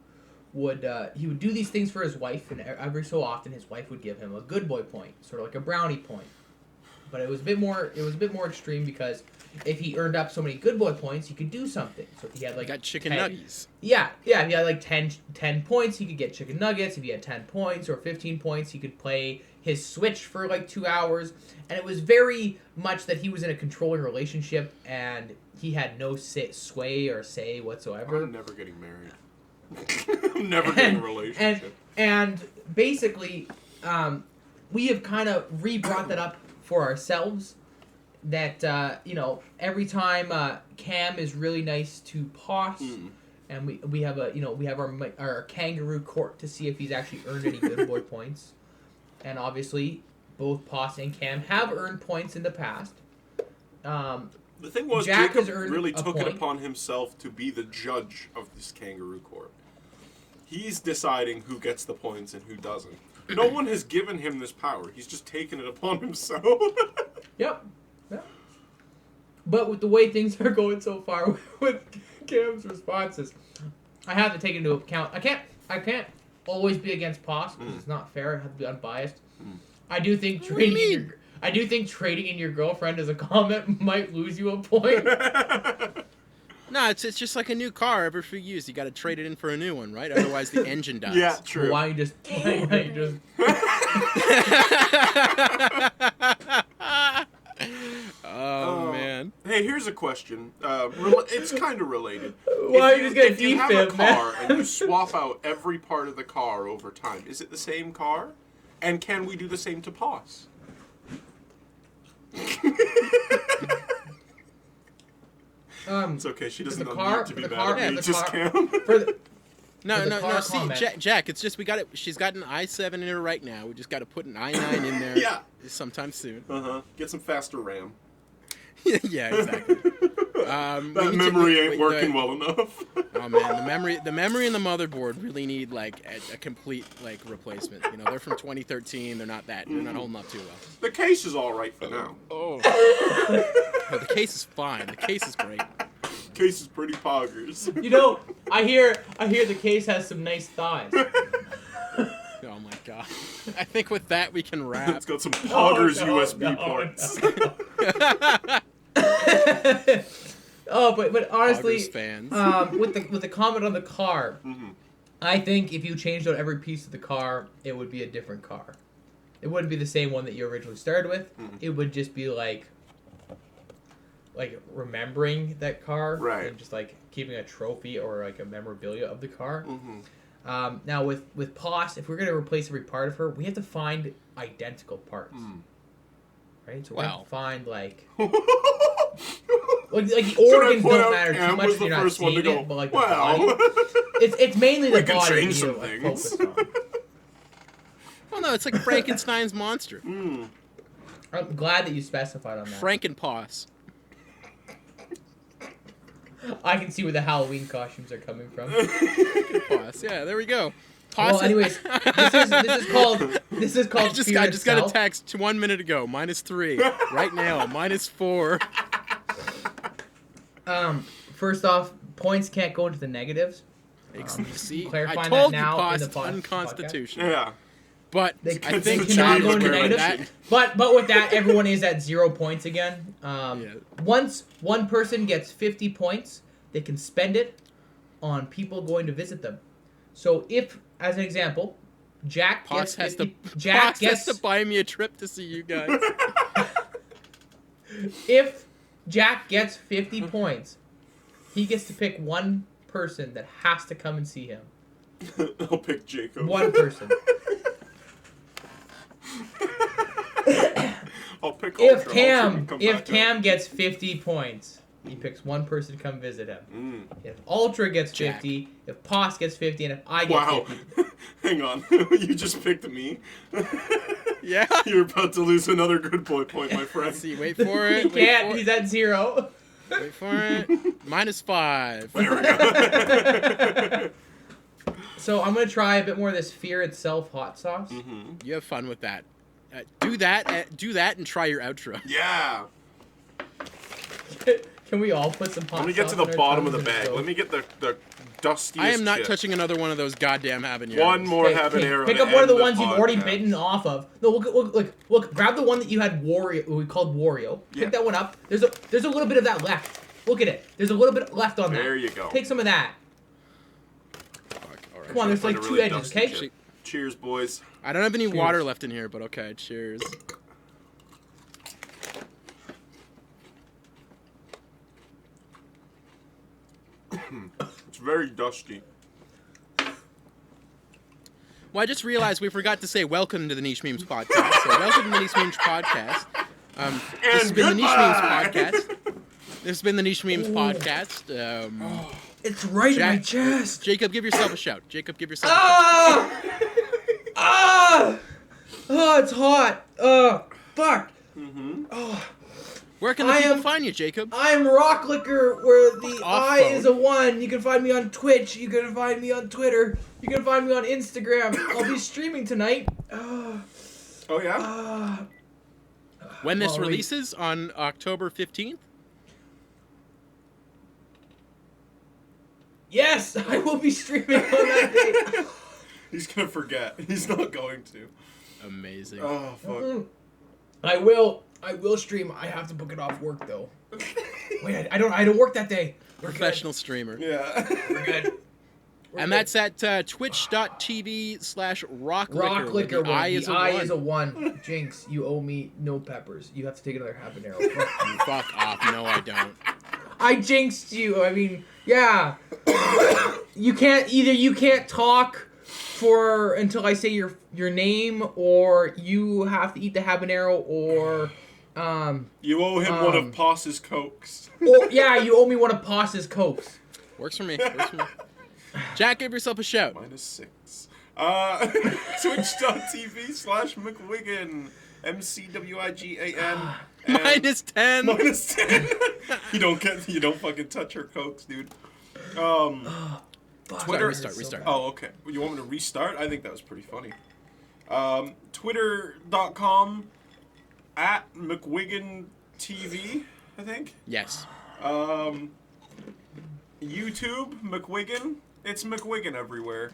would he would do these things for his wife, and every so often his wife would give him a good boy point, sort of like a brownie point. But it was a bit more extreme because if he earned up so many good boy points, he could do something. So if he had like got chicken 10 nuggets. Yeah. If he had like 10 points, he could get chicken nuggets. If he had 10 points or 15 points, he could play his Switch for like 2 hours. And it was very much that he was in a controlling relationship and he had no sway or say whatsoever. I'm never getting married. I'm never getting a relationship. And basically, we have kind of re-brought that up for ourselves. That every time Cam is really nice to POS, and we have our kangaroo court to see if he's actually earned any good boy points, and obviously both POS and Cam have earned points in the past. The thing was, Jack has Jacob earned really a took it point. upon himself to be the judge of this kangaroo court. He's deciding who gets the points and who doesn't. No one has given him this power. He's just taken it upon himself. Yep. Yeah. But with the way things are going so far with Cam's responses, I have to take into account. I can't always be against POS because it's not fair. I have to be unbiased. I do think trading in your girlfriend as a comment might lose you a point. No, it's just like a new car. Every few years, you got to trade it in for a new one, right? Otherwise, the engine dies. Yeah, true. Why you just? Oh man. Hey, here's a question. It's kind of related. Why you just gonna if you have a defib, car man? and you swap out every part of the car over time, is it the same car? And can we do the same to POS? It's okay. She doesn't need to be mad at me. Just Cam. No. car See, comment. Jack, it's just we got it. She's got an i7 in her right now. We just got to put an i9 in there. Yeah. Sometime soon. Get some faster RAM. Yeah, exactly. That memory ain't working well enough. Oh man, the memory and the motherboard really need like a complete like replacement. You know, they're from 2013. They're not holding up too well. The case is all right for now. Oh, the case is fine. The case is great. Case is pretty poggers. I hear the case has some nice thighs. Oh my god. I think with that we can wrap. It's got some poggers USB ports. Oh, but honestly, Poggers fans. with the comment on the car, I think if you changed out every piece of the car, it would be a different car. It wouldn't be the same one that you originally started with. It would just be like remembering that car, Right. and just like keeping a trophy or like a memorabilia of the car. Now with POS, if we're gonna replace every part of her, we have to find identical parts. Right? So we have to find like the organs don't matter too much if you're not seeing it, but like the body. It's mainly the We can body change that some you're things. focused on. Well, no, it's like Frankenstein's monster. I'm glad that you specified on that. Frankenpaws. I can see where the Halloween costumes are coming from. Paws. Yeah, there we go. Well, anyways, this is called. I just got a text 1 minute ago. -3. Right now, -4. First off, points can't go into the negatives. See, I clarifying told that you now in POS the is podcast. unconstitutional. Yeah. But They I cannot think the go change into where negatives. that- But with that, everyone is at 0 points again. Yeah. Once one person gets 50 points, they can spend it on people going to visit them. So if, as an example, Jack POS gets has to 50, Jack has gets to buy me a trip to see you guys. if Jack gets 50 points, he gets to pick one person that has to come and see him. I'll pick Jacob. One person. I'll pick If Ultra. Cam gets 50 points, he picks one person to come visit him. If Ultra gets 50, if POS gets 50, and if I get 50. Hang on. You just picked me. Yeah. You're about to lose another good boy point, my friend. Let's see, wait for it. He Wait can't. for He's it. at 0. Wait for it. -5. There we go. So I'm gonna try a bit more of this Fear Itself hot sauce. You have fun with that. Do that and try your outro. Yeah. Can we all put some hot Let me get sauce to the on our bottom of the tongues and bag. go? Let me get the dustiest I am not chip. touching another one of those goddamn habaneros. One more Okay, habanero. pick to up one of end the ones you've already podcast. bitten off of. No, look. Grab the one that you had Wario. We called Wario. Pick Yeah. that one up. There's a little bit of that left. Look at it. There's a little bit left on that. There you go. Take some of that. Fuck, all right. Come on, there's Find like a 2 really edges. dusty Okay. chip. Cheers, boys. I don't have any Cheers. water left in here, but okay. Cheers. It's very dusty. Well, I just realized we forgot to say welcome to the Niche Memes podcast. So welcome to the Niche Memes podcast. This has been the Niche Memes goodbye! podcast. This has been the Niche Memes podcast. It's right Jack- in my chest. Jacob, give yourself a shout. Jacob, give yourself a Ah! Ah! Oh, it's hot. Fuck. shout. Where can the I people am- find you, Jacob? I'm Rock Licker, where the Off I phone. is a 1. You can find me on Twitch. You can find me on Twitter. You can find me on Instagram. I'll be streaming tonight. Oh yeah. When this wait. releases on October 15th? Yes, I will be streaming on that day. He's gonna forget. He's not going to. Amazing. Oh fuck. Mm. I will stream. I have to book it off work though. Wait, I don't work that day. We're Professional streamer. Yeah. Good. We're good. We're And good. that's at twitch.tv/rocklicker. Rock Licker. The I is a I 1. is a 1. Jinx, you owe me no peppers. You have to take another habanero. Fuck you. Fuck off. No, I don't. I jinxed you. I mean, yeah. You can't talk for until I say your name, or you have to eat the habanero, or You owe him one of Poss's cokes. or yeah, you owe me one of Poss's cokes. Works for me. Works for me. Jack, give yourself a shout. -6. Twitch.tv/McWigan. MCWIGAN. And -10. -10. you don't fucking touch her cokes, dude. Twitter. Restart. Oh, okay. You want me to restart? I think that was pretty funny. Twitter.com @McWiganTV, I think. Yes. YouTube, McWigan. It's McWigan everywhere.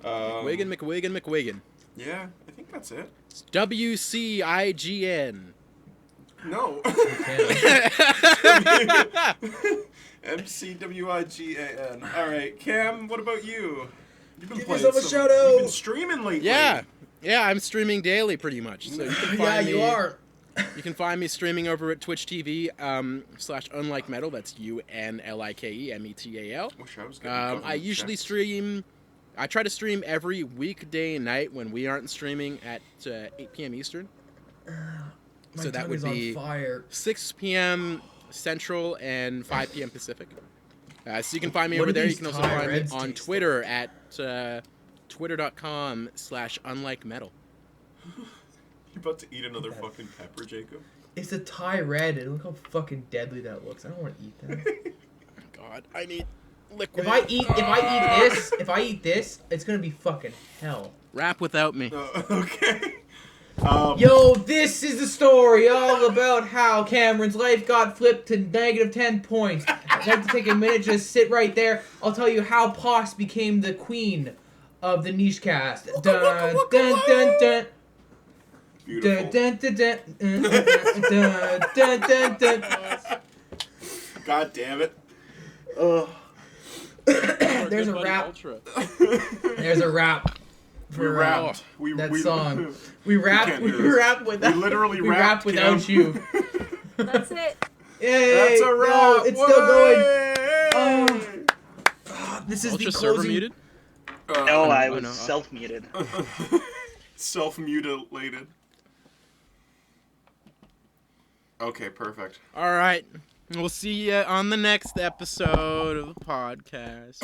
McWigan. Yeah, I think that's it. It's WCIGN. No. MCWIGAN. All right, Cam. What about you? You've been Give playing yourself a some- shout out. You've been streaming lately. Yeah, I'm streaming daily pretty much. So you can Yeah, find you me, are. You can find me streaming over at Twitch TV /Unlike Metal. That's UNLIKEMETAL. Wish I was getting I government usually checks. stream. I try to stream every weekday night when we aren't streaming at 8 p.m. Eastern. My So that tongue would is be on fire. 6 p.m. Central and 5 p.m. Pacific. So you can find me What over do there. You these can also Thai find me Reds on taste Twitter at twitter.com/unlikemetal. You're about to eat another fucking pepper, Jacob. It's a Thai red, and look how fucking deadly that looks. I don't want to eat that. God, I need liquid. If I eat this, it's gonna be fucking hell. Rap without me. Okay. Yo, this is the story all about how Cameron's life got flipped to -10 points. I'd like to take a minute, just sit right there. I'll tell you how Poss became the queen of the niche cast. Dun dun dun dun. Beautiful. Dun dun dun dun dun dun dun dun. God damn it. There's a rap. There's a rap. We For rapped. that song. We rap. can't We do this. rap without. We literally we rapped, rap without Cam. you. That's it. Yay! That's a no, wrap. it's still going. Oh. This is Ultra the server closing. muted. No, I no, was no. self-muted. Self-mutilated. Okay, perfect. All right. We'll see you on the next episode of the podcast.